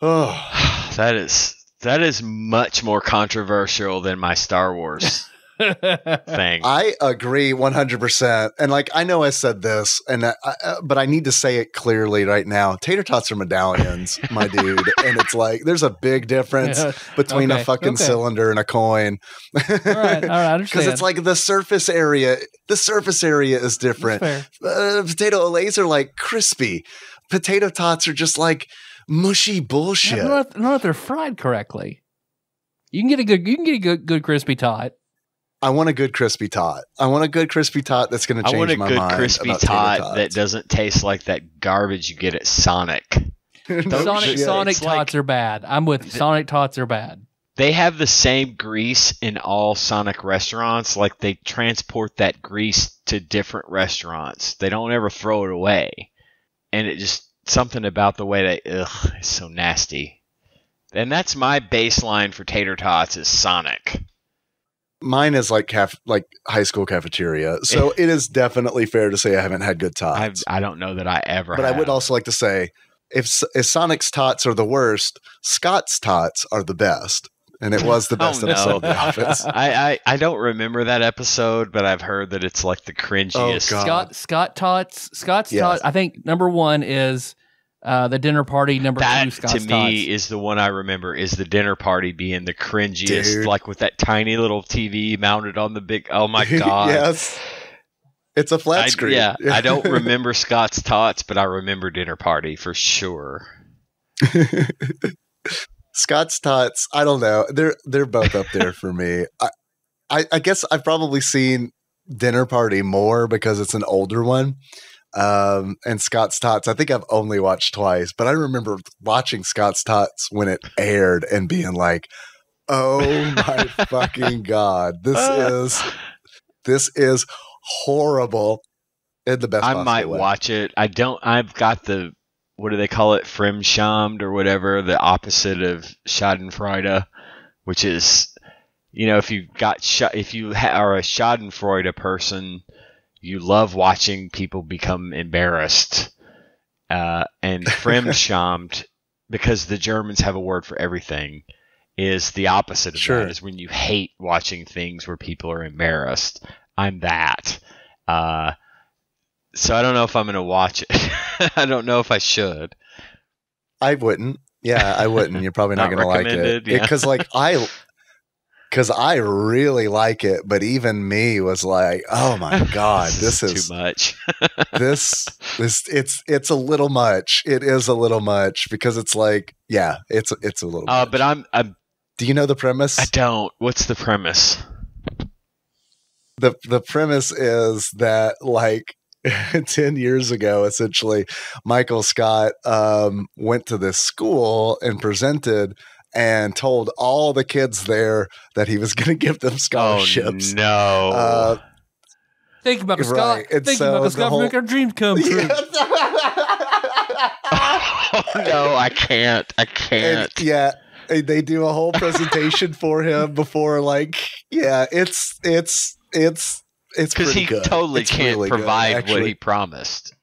Oh, that is much more controversial than my Star Wars thing. I agree 100%. And like, I know I said this, but I need to say it clearly right now. Tater tots are medallions, my dude. And it's like, there's a big difference between a fucking cylinder and a coin. All right, I understand. Because it's like the surface area is different. Potato olays are like crispy. Potato tots are just like mushy bullshit. I don't know if they're fried correctly. You can get a good crispy tot. I want a good crispy tot. I want a good crispy tot that's going to change my mind. I want a good crispy tot that doesn't taste like that garbage you get at Sonic. Sonic tots are bad. I'm with Sonic tots are bad. They have the same grease in all Sonic restaurants. Like, they transport that grease to different restaurants. They don't ever throw it away. And it just, something about the way it's so nasty. And that's my baseline for tater tots is Sonic. Mine is like high school cafeteria. So it is definitely fair to say I haven't had good tots. I don't know that I ever But have. I would also like to say, if Sonic's tots are the worst, Scott's tots are the best. And it was the best episode of The Office. I don't remember that episode, but I've heard that it's like the cringiest. Oh, God. Scott's tots. I think number one is the dinner party. Number two, Scott's tots. To me, is the one I remember is the dinner party being the cringiest, Dude. like with that tiny little TV mounted on the big. Oh my God! Yes, it's a flat screen. Yeah, I don't remember Scott's tots, but I remember dinner party for sure. Scott's tots, I don't know. They're both up there for me. I guess I've probably seen Dinner Party more because it's an older one. And Scott's Tots, I think I've only watched twice, but I remember watching Scott's Tots when it aired and being like, "Oh my fucking God, this is horrible." In the best I possible might way. watch it. I've got the, what do they call it? Fremdschämt or whatever, the opposite of Schadenfreude, which is, if you are a Schadenfreude person, you love watching people become embarrassed. And Fremdschämt, because the Germans have a word for everything, is the opposite of that, is when you hate watching things where people are embarrassed. I'm that. So I don't know if I'm going to watch it. I don't know if I should. I wouldn't. Yeah, I wouldn't. You're probably not going to like it. Because because I really like it, but even me was like, "Oh my God, this is too much." it's a little much. It is a little much because it's like, yeah, it's a little much. But I'm. Do you know the premise? I don't. What's the premise? The premise is that, like, 10 years ago, essentially, Michael Scott went to this school and presented and told all the kids there that he was going to give them scholarships. Oh, no. Thank you, Michael Scott. Right. And Thank you, Michael Scott, for making our dreams come true. Oh, no, I can't. And, yeah. They do a whole presentation for him before, like, yeah, it's because he good. Totally it's can't really provide good, what he promised.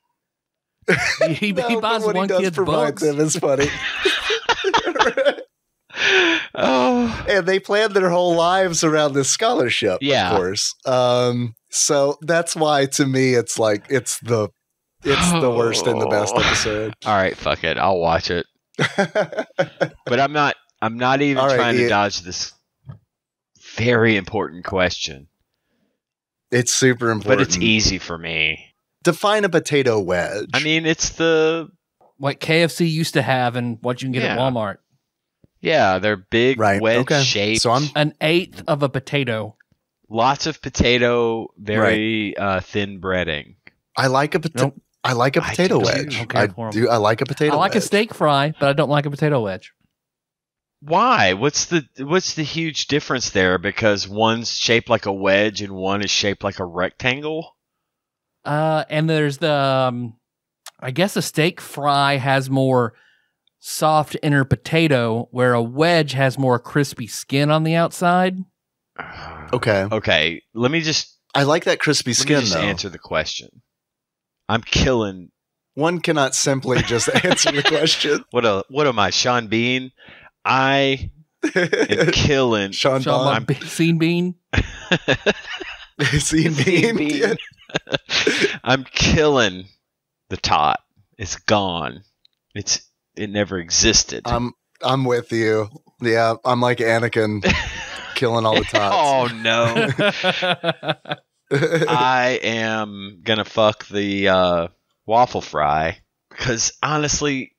He buys what one he does kid's provide books. them is funny. Oh, and they planned their whole lives around this scholarship, yeah. Of course. So that's why, to me, it's like it's the worst and the best episode. All right, fuck it, I'll watch it. But I'm not even trying to dodge this very important question. It's super important, but it's easy for me. Define a potato wedge. I mean, it's the what KFC used to have and what you can get at Walmart. Yeah, they're big, wedge shaped. So I'm an eighth of a potato. Lots of potato, very thin breading. I like a potato. Nope. I like a I potato do too. wedge. Okay, I for 'em. do. I like a potato. I like a wedge. steak fry, but I don't like a potato wedge. Why? What's the huge difference there? Because one's shaped like a wedge and one is shaped like a rectangle. And there's the, I guess a steak fry has more soft inner potato, where a wedge has more crispy skin on the outside. Okay. Okay. Let me just I like that crispy skin though. answer the question. I'm killing. One cannot simply just answer the question. What am I, Sean Bean? I am killing. Sean Sean Bond. Scene bean. Scene Scene bean. bean. I'm killing the tot. It's gone. It never existed. I'm with you. Yeah, I'm like Anakin, killing all the tots. Oh no. I am gonna fuck the waffle fry because honestly,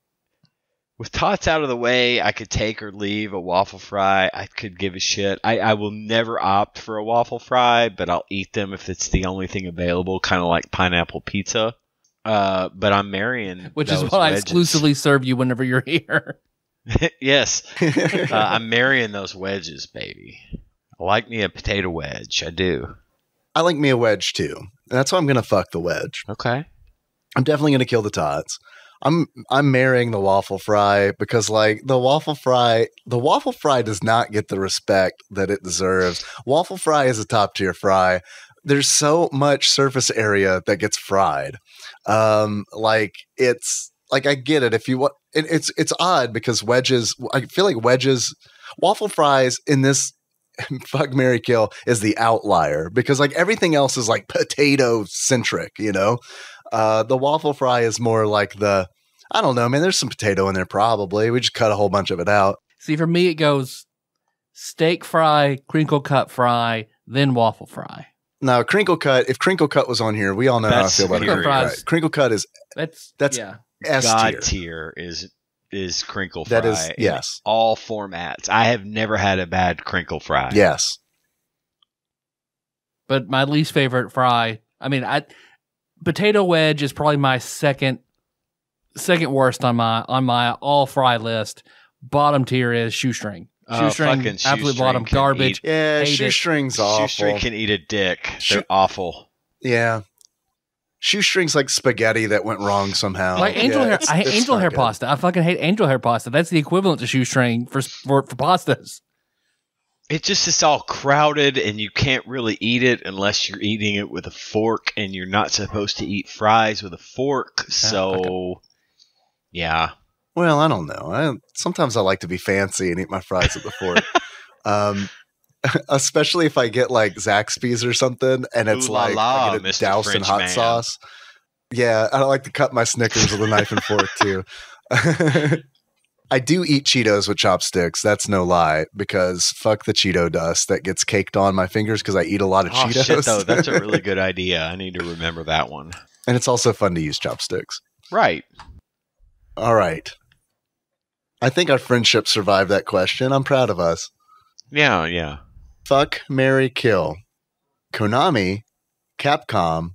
with tots out of the way, I could take or leave a waffle fry. I could give a shit. I will never opt for a waffle fry, but I'll eat them if it's the only thing available, kind of like pineapple pizza. But I'm marrying Which is those what I wedges. exclusively serve you whenever you're here. Yes, I'm marrying those wedges, baby. I like me a potato wedge. I do. I like me a wedge too. That's why I'm gonna fuck the wedge. Okay. I'm definitely gonna kill the tots. I'm marrying the waffle fry because like the waffle fry does not get the respect that it deserves. Waffle fry is a top tier fry. There's so much surface area that gets fried. Like it's like I get it if you want. It's odd because wedges. I feel like wedges, waffle fries in this fuck marry kill is the outlier because like everything else is like potato centric. You know, the waffle fry is more like the I don't know, man. There's some potato in there probably. We just cut a whole bunch of it out. See, for me, it goes steak fry, crinkle cut fry, then waffle fry. Now, crinkle cut. If crinkle cut was on here, we all know how I That's feel about superior. crinkle cut. Crinkle cut is That's yeah. S God tier. tier is crinkle fry. That is in yes, all formats. I have never had a bad crinkle fry. yes. But my least favorite fry, I mean, potato wedge is probably my second worst on my all fry list. Bottom tier is shoestring. Shoestring, fucking absolute shoestring bottom can garbage. Yeah, Hate it. shoestring's awful. Shoestring can eat a dick. Shoe- They're awful. Yeah. Shoestring's like spaghetti that went wrong somehow. Like angel Yeah, hair, it's- I hate it's angel not hair good. pasta. I fucking hate angel hair pasta. That's the equivalent to shoestring for pastas. It just is all crowded and you can't really eat it unless you're eating it with a fork and you're not supposed to eat fries with a fork. So, yeah. Well, I don't know. Sometimes I like to be fancy and eat my fries with a fork. Especially if I get like Zaxby's or something and it's Ooh la like la, I get it Mr. doused in French hot man. sauce. Yeah, I like to cut my Snickers with a knife and fork too. I do eat Cheetos with chopsticks. That's no lie because fuck the Cheeto dust that gets caked on my fingers because I eat a lot of Oh, Cheetos. shit, though. That's a really good idea. I need to remember that one. And it's also fun to use chopsticks. Right. All right. I think our friendship survived that question. I'm proud of us. Yeah, yeah. Fuck, marry, kill. Konami, Capcom,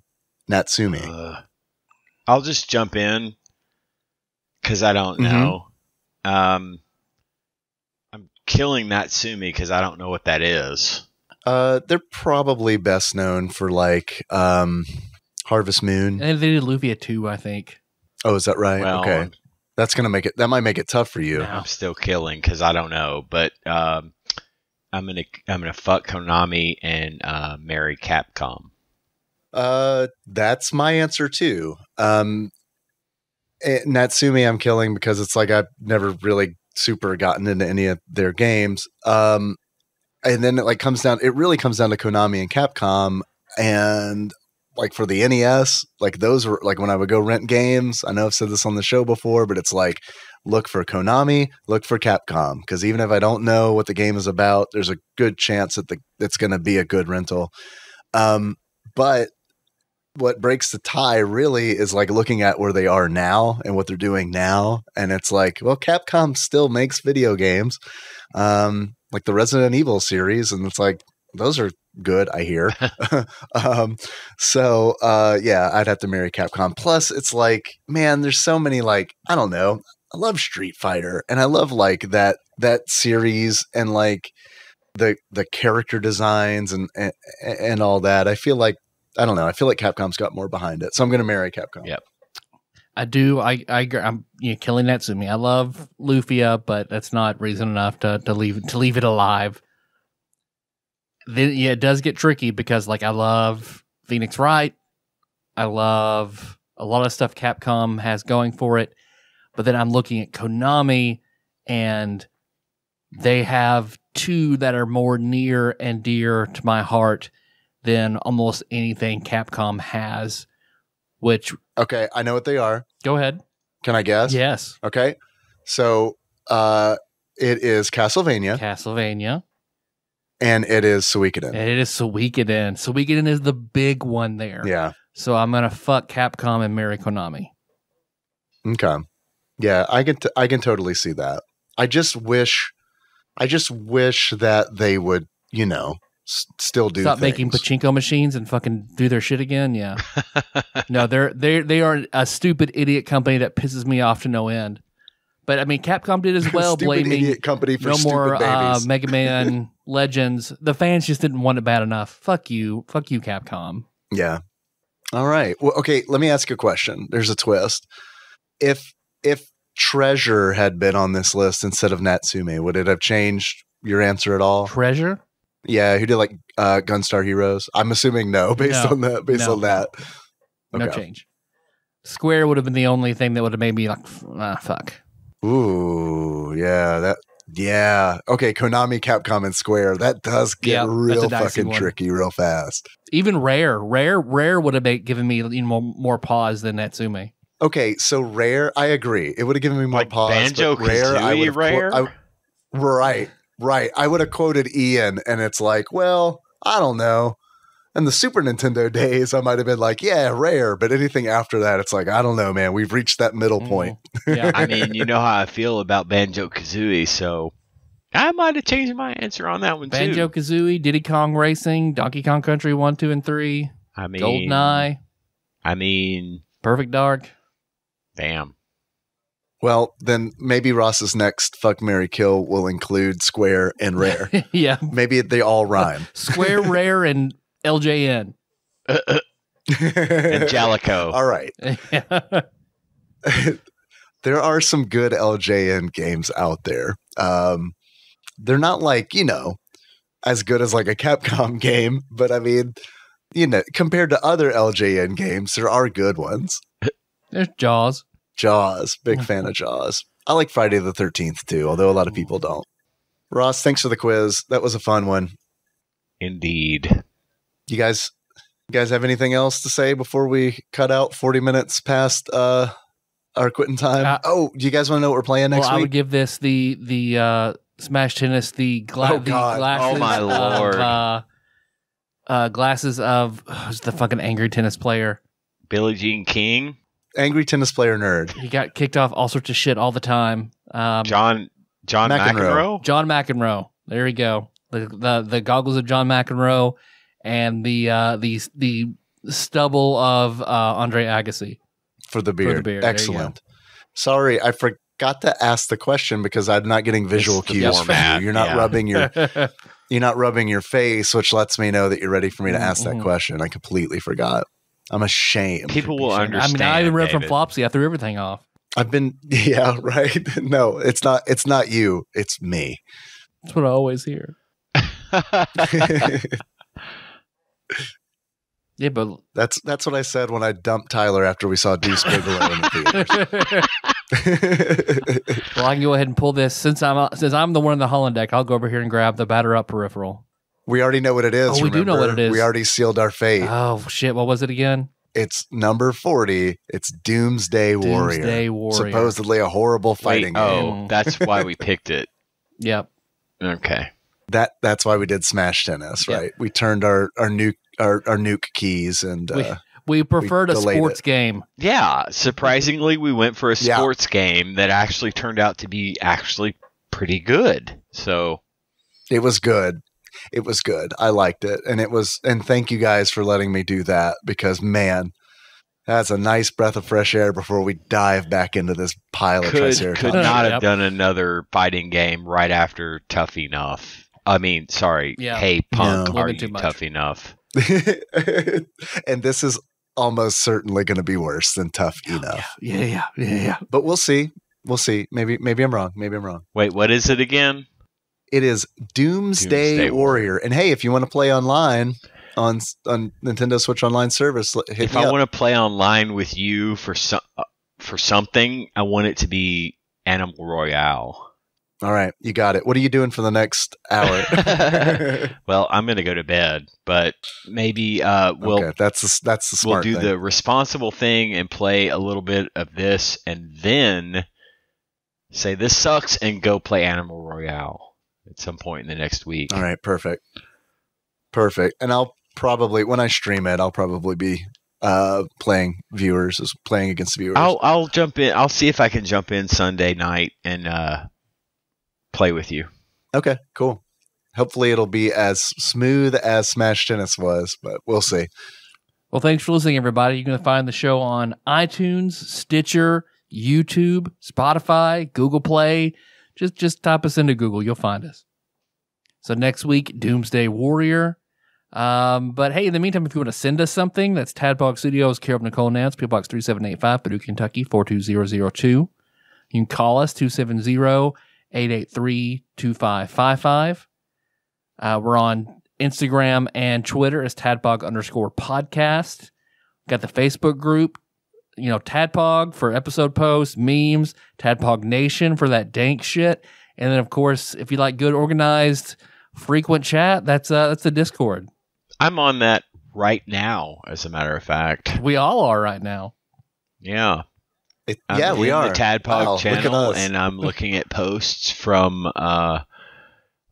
Natsumi. I'll just jump in because I don't Mhm. know. I'm killing Natsumi because I don't know what that is. They're probably best known for like Harvest Moon. And they did Luvia too, I think. Oh, is that right? Well, Okay. That's gonna make it. That might make it tough for you. Yeah. I'm still killing because I don't know, but I'm gonna fuck Konami and marry Capcom. That's my answer too. Natsumi, I'm killing because it's like I've never really super gotten into any of their games. And then it like comes down. It really comes down to Konami and Capcom, and like for the NES, like those were like when I would go rent games. I know I've said this on the show before, but it's like look for Konami, look for Capcom, because even if I don't know what the game is about, there's a good chance that it's going to be a good rental. But what breaks the tie really is like looking at where they are now and what they're doing now, and it's like, well, Capcom still makes video games, like the Resident Evil series, and it's like those are good, I hear. Yeah, I'd have to marry Capcom. Plus, it's like, man, there's so many, like, I don't know. I love Street Fighter, and I love like that series, and like the character designs and all that. I feel like, I don't know. I feel like Capcom's got more behind it, so I'm going to marry Capcom. Yep. I do. I'm killing Natsumi. I love Lufia, but that's not reason enough to leave it alive. Then it does get tricky because like I love Phoenix Wright. I love a lot of stuff Capcom has going for it, but then I'm looking at Konami, and they have two that are more near and dear to my heart than almost anything Capcom has. Which, okay, I know what they are. Go ahead. Can I guess? Yes. Okay, so it is Castlevania, and it is Suikoden. And it is Suikoden. Suikoden is the big one there. Yeah. So I'm gonna fuck Capcom and marry Konami. Okay. Yeah, I can totally see that. I just wish that they would, still do Stop things. making pachinko machines and fucking do their shit again. Yeah. No, they are a stupid idiot company that pisses me off to no end. But I mean, Capcom did as well, Stupid blaming idiot company for no stupid more babies. Mega Man Legends. The fans just didn't want it bad enough. Fuck you, Capcom. Yeah. All right. Well, okay. Let me ask you a question. There's a twist. If Treasure had been on this list instead of Natsume, would it have changed your answer at all? Treasure? Yeah. Who did like Gunstar Heroes? I'm assuming no, based on that. On that. No Okay. change. Square would have been the only thing that would have made me like, fuck. Ooh, yeah, yeah. Okay, Konami, Capcom, and Square. That does get real fucking tricky real fast. Even Rare would have given me more pause than Natsume. Okay, so Rare, I agree. It would have given me more Like pause. Banjo Kazooie Rare? Right. I would have quoted Ian, and it's like, well, I don't know. In the Super Nintendo days, I might have been like, yeah, Rare. But anything after that, it's like, I don't know, man. We've reached that middle point. Yeah. I mean, you know how I feel about Banjo Kazooie, so I might have changed my answer on that one too. Banjo Kazooie, Diddy Kong Racing, Donkey Kong Country 1, 2, and 3. I mean, GoldenEye. I mean, Perfect Dark. Damn. Well, then maybe Ross's next Fuck, Marry, Kill will include Square and Rare. Yeah. Maybe they all rhyme. Square, Rare, and LJN. Angelico. All right. There are some good LJN games out there. They're not like, as good as like a Capcom game, but I mean, compared to other LJN games, there are good ones. There's Jaws. Jaws. Big fan of Jaws. I like Friday the 13th too, although a lot of people don't. Ross, thanks for the quiz. That was a fun one. Indeed. You guys have anything else to say before we cut out 40 minutes past our quitting time? Do you guys want to know what we're playing next week? I would give this the Smash Tennis, the glasses. Oh, my Lord. Glasses of who's the fucking angry tennis player? Billie Jean King. Angry tennis player nerd. He got kicked off all sorts of shit all the time. John McEnroe. John McEnroe. There you go. The goggles of John McEnroe and the stubble of Andre Agassi. For the beard. Excellent. Go. Sorry, I forgot to ask the question because I'm not getting visual cues from you. You're not rubbing your face, which lets me know that you're ready for me to ask that question. I completely forgot. I'm ashamed. People will understand. I even read from David. Flopsy. I threw everything off. I've been right. No, it's not you. It's me. That's what I always hear. Yeah, but that's what I said when I dumped Tyler after we saw Deuce Bigelow in the theaters. Well, I can go ahead and pull this since I'm the one in the Holland deck. I'll go over here and grab the batter up peripheral. We already know what it is. Oh, we do know what it is. We already sealed our fate. Oh shit! What was it again? It's number 40. It's Doomsday Warrior. Doomsday Warrior. Supposedly a horrible fighting game. Oh, that's why we picked it. Yep. Okay. That's why we did Smash Tennis, right? Yep. We turned our nuke keys and we preferred a delayed sports it. game. Yeah, surprisingly, we went for a sports game that actually turned out to be actually pretty good. So it was good. It was good. I liked it. And thank you guys for letting me do that, because man, that's a nice breath of fresh air before we dive back into this pile of Triceratops. Could not have done another fighting game right after Tough Enough. I mean, sorry. Yeah. Hey, Punk, No. are Too you much. tough enough? And this is almost certainly going to be worse than Tough Enough. Yeah. But we'll see. Maybe I'm wrong. Wait, what is it again? It is Doomsday Warrior. And hey, if you want to play online on Nintendo Switch Online service, hit If me I up. want to play online with you for something, I want it to be Animal Royale. All right, you got it. What are you doing for the next hour? Well, I'm going to go to bed, but maybe we'll okay, that's the smart do thing. the responsible thing and play a little bit of this, and then say this sucks and go play Animal Royale at some point in the next week. All right, perfect. And I'll probably, when I stream it, I'll probably be playing against viewers. I'll jump in. I'll see if I can jump in Sunday night and play with you. Okay, cool. Hopefully it'll be as smooth as Smash Tennis was, but we'll see. Well, thanks for listening, everybody. You can find the show on iTunes, Stitcher, YouTube, Spotify, Google Play. Just type us into Google. You'll find us. So next week, Doomsday Warrior. But hey, in the meantime, if you want to send us something, that's Tadpog Studios, care of Nicole Nance, PO Box 3785, Paducah, Kentucky, 42002. You can call us, 270-883-2555. We're on Instagram and Twitter as Tadpog_podcast. Got the Facebook group, Tadpog for episode posts, memes, Tadpog Nation for that dank shit. And then, of course, if you like good, organized, frequent chat, that's the Discord. I'm on that right now, as a matter of fact. We all are right now. Yeah. We in are. the Tadpog Wow, look at channel, us. and I'm looking at posts from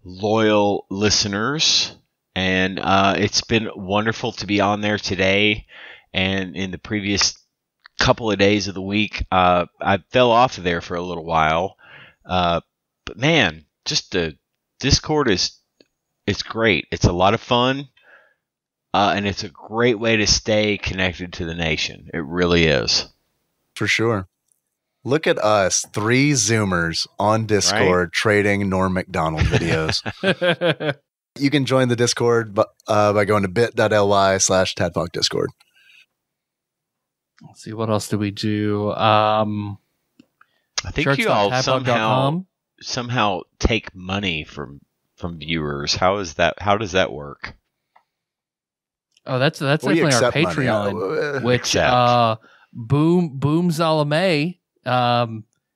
loyal listeners, and it's been wonderful to be on there today. And in the previous couple of days of the week, I fell off of there for a little while. But man, just the Discord it's great. It's a lot of fun, and it's a great way to stay connected to the nation. It really is. For sure. Look at us, 3 Zoomers on Discord trading Norm MacDonald videos. You can join the Discord by going to bit.ly/tadpogdiscord. Let's see, what else do we do? I think you all shirts.tadpog.com. somehow take money from viewers. How does that work? Oh, that's definitely our accept money. Patreon, which Accept. boom Zalame.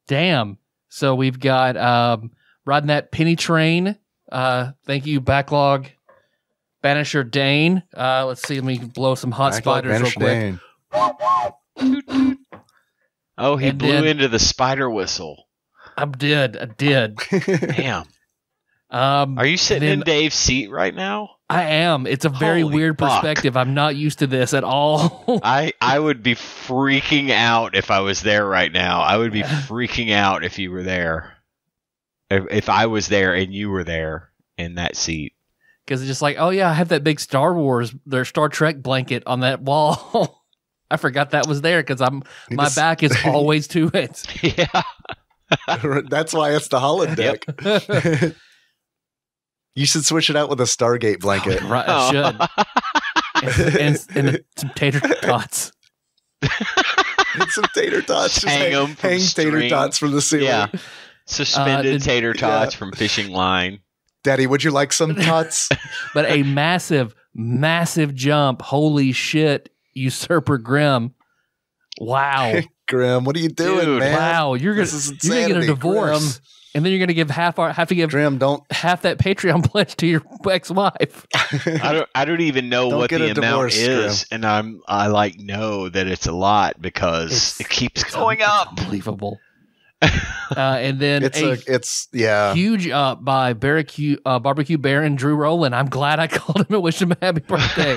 Damn. So we've got riding that penny train. Thank you, Backlog Banisher Dane. Let's see, let me blow some hot spiders real quick. Oh, he And blew then- into the spider whistle. I did. Damn. Are you sitting in Dave's seat right now? I am. It's a very Holy weird fuck. perspective. I'm not used to this at all. I would be freaking out if I was there right now. I would be freaking out if you were there. If I was there and you were there in that seat. Because it's just like, oh yeah, I have that big Star Trek blanket on that wall. I forgot that was there because my back is always to it. Yeah. That's why it's the holodeck. You should switch it out with a Stargate blanket. Right, I should. and some tater tots. And some tater tots. Just Hang 'em from hang tater string. tots from the ceiling. Yeah. Suspended the- tater tots from fishing line. Daddy, would you like some tots? But a massive jump. Holy shit, Usurper Grim. Wow. Grim, what are you doing, Dude, man? Wow. You're This gonna is get a insanity, divorce. Grim. And then you're gonna give have to give Grim, don't half that Patreon pledge to your ex-wife. I don't even know Don't what get the a amount divorce, is, and I know that it's a lot because it keeps going up. Unbelievable. And then it's huge up by Barbecue Bear and Drew Rowland. I'm glad I called him and wished him a happy birthday.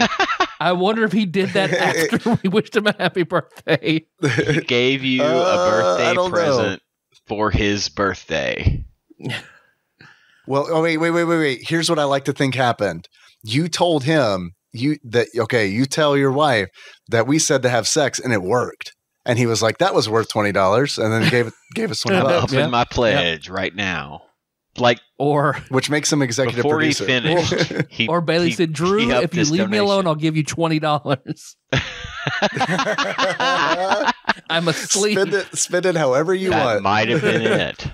I wonder if he did that after we wished him a happy birthday. He gave you a I birthday don't know. present for his birthday. Well, oh, wait. Here's what I like to think happened. You told him you tell your wife that we said to have sex and it worked. And he was like, that was worth $20, and then gave us $20. I'm Yep. upping my pledge right now. Like, Or Which makes him executive before producer. he finished, or Bailey said, Drew, he upped if you his leave me alone, donation. I'll give you $20. I'm asleep. Spend it however you That want. might have been it.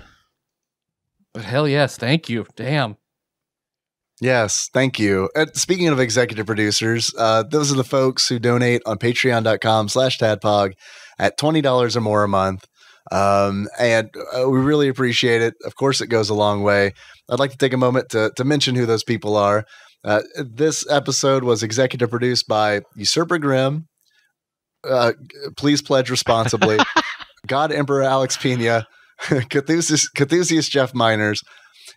But hell yes, thank you. Damn. Yes, thank you. Speaking of executive producers, those are the folks who donate on patreon.com/tadpog at $20 or more a month. And we really appreciate it. Of course, it goes a long way. I'd like to take a moment to mention who those people are. This episode was executive produced by Usurper Grimm. Please pledge responsibly. God Emperor Alex Pena, Cthusiast Jeff Miners,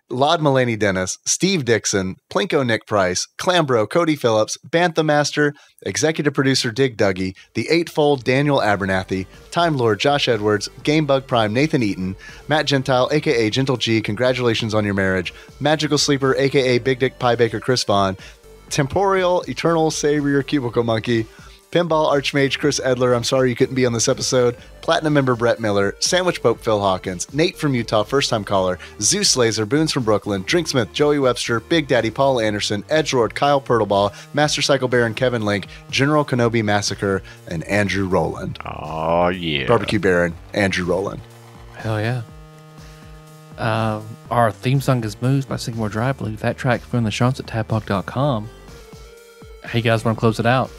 Laud Mulaney Dennis, Steve Dixon, Plinko Nick Price, Clambro Cody Phillips, Bantha Master, Executive Producer Dig Duggy, The Eightfold Daniel Abernathy, Time Lord Josh Edwards, Gamebug Prime Nathan Eaton, Matt Gentile aka Gentle G, congratulations on your marriage, Magical Sleeper aka Big Dick Pie Baker Chris Vaughn, Temporal Eternal Savior Cubicle Monkey, Pinball Archmage Chris Edler, I'm sorry you couldn't be on this episode, Platinum member Brett Miller, Sandwich Pope Phil Hawkins, Nate from Utah, first time caller, Zeus Laser, Boons from Brooklyn, Drinksmith, Joey Webster, Big Daddy Paul Anderson, Edgelord, Kyle Pertleball, Master Cycle Baron Kevin Link, General Kenobi Massacre, and Andrew Rowland. Oh, yeah. Barbecue Baron, Andrew Rowland. Hell yeah. Our theme song is Moose by Sycamore Drive. I believe that track from the shows at tadpog.com. Hey, you guys want to close it out?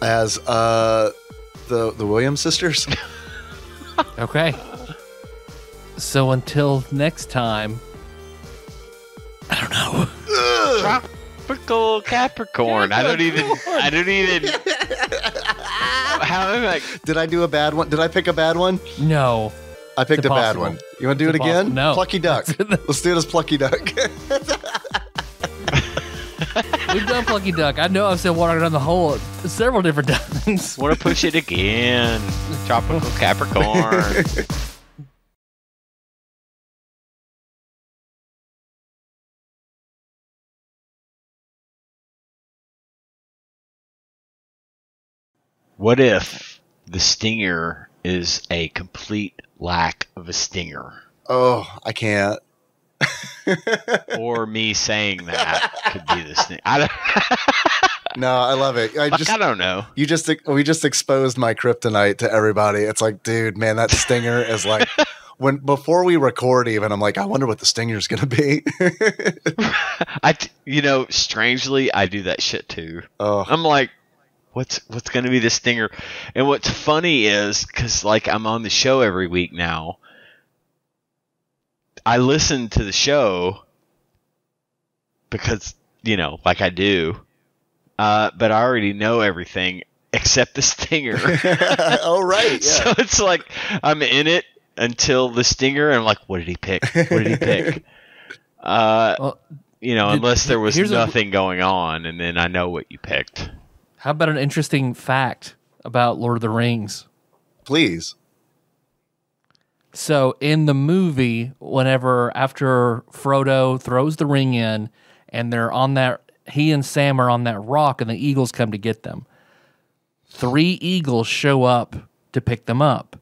As the Williams sisters. Okay. So until next time, I don't know. Tropical Capricorn. I don't even. How am I? Did I do a bad one? Did I pick a bad one? No. I picked It's a bad impossible. one. You want to do It's it again? impossible. No. Plucky Duck. Let's do it as Plucky Duck. We've done Plucky Duck. I know I've said water down the hole several different times. Want to push it again? Tropical Capricorn. What if the stinger is a complete lack of a stinger? Oh, I can't. Or me saying that could be the stinger. No, I love it. I don't know. We just exposed my kryptonite to everybody. It's like, dude, man, that stinger is like before we record even, I'm like, I wonder what the stinger's gonna be. Strangely, I do that shit too. Oh, I'm like, what's gonna be the stinger? And what's funny is because like I'm on the show every week now. I listen to the show because, like I do, but I already know everything except the stinger. oh right, yeah. So it's like I'm in it until the stinger, and I'm like, what did he pick? What did he pick? Unless there was nothing going on, and then I know what you picked. How about an interesting fact about Lord of the Rings? Please. So in the movie, after Frodo throws the ring in and they're on he and Sam are on that rock and the eagles come to get them. 3 eagles show up to pick them up.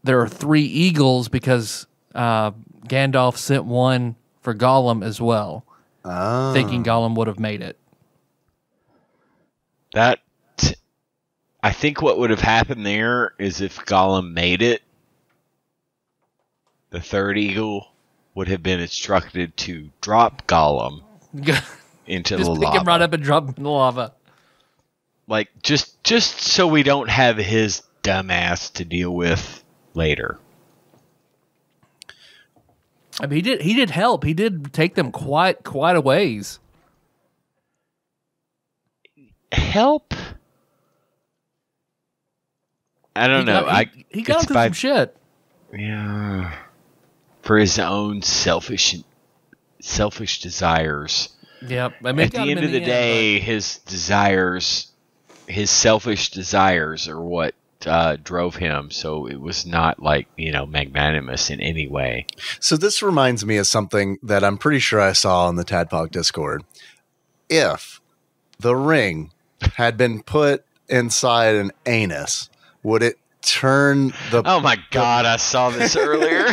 There are 3 eagles because Gandalf sent one for Gollum as well, thinking Gollum would have made it. I think what would have happened there is if Gollum made it, the 3rd eagle would have been instructed to drop Gollum into the Just lava. pick him right up and drop him in the lava. Like, just so we don't have his dumbass to deal with later. I mean, he did help. He did take them quite a ways. Help? I don't know. He got him through some shit. Yeah. For his own selfish desires. Yep. I mean, At the end of the day, his selfish desires are what drove him, so it was not like, magnanimous in any way. So this reminds me of something that I'm pretty sure I saw on the TADPOG Discord. If the ring had been put inside an anus, would it turn the... Oh my God, I saw this earlier.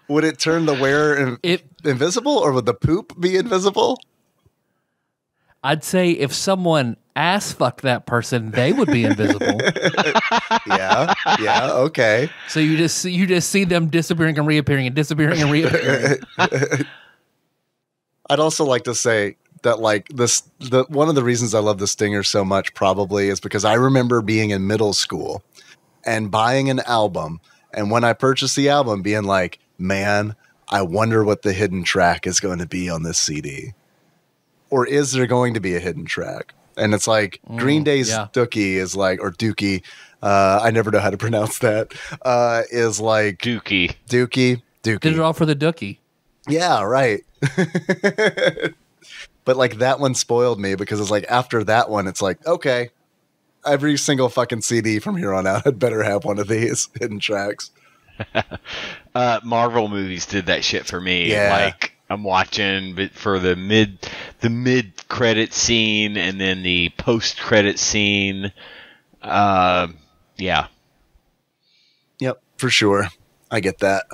Would it turn the wearer invisible, or would the poop be invisible? I'd say if someone ass fucked that person, they would be invisible. Yeah, okay. So you just see them disappearing and reappearing and disappearing and reappearing. I'd also like to say that one of the reasons I love the Stinger so much probably is because I remember being in middle school and buying an album, and when I purchased the album being like, man, I wonder what the hidden track is going to be on this CD. Or is there going to be a hidden track? And it's like Green Day's Dookie is like, or Dookie, I never know how to pronounce that, is like... Dookie. Did it all for the Dookie. Yeah, right. But like that one spoiled me because it's like after that one, it's like, okay, every single fucking CD from here on out had better have one of these hidden tracks. Marvel movies did that shit for me. Yeah. Like I'm watching, but for the mid credit scene and then the post credit scene. Yeah. Yep, for sure. I get that.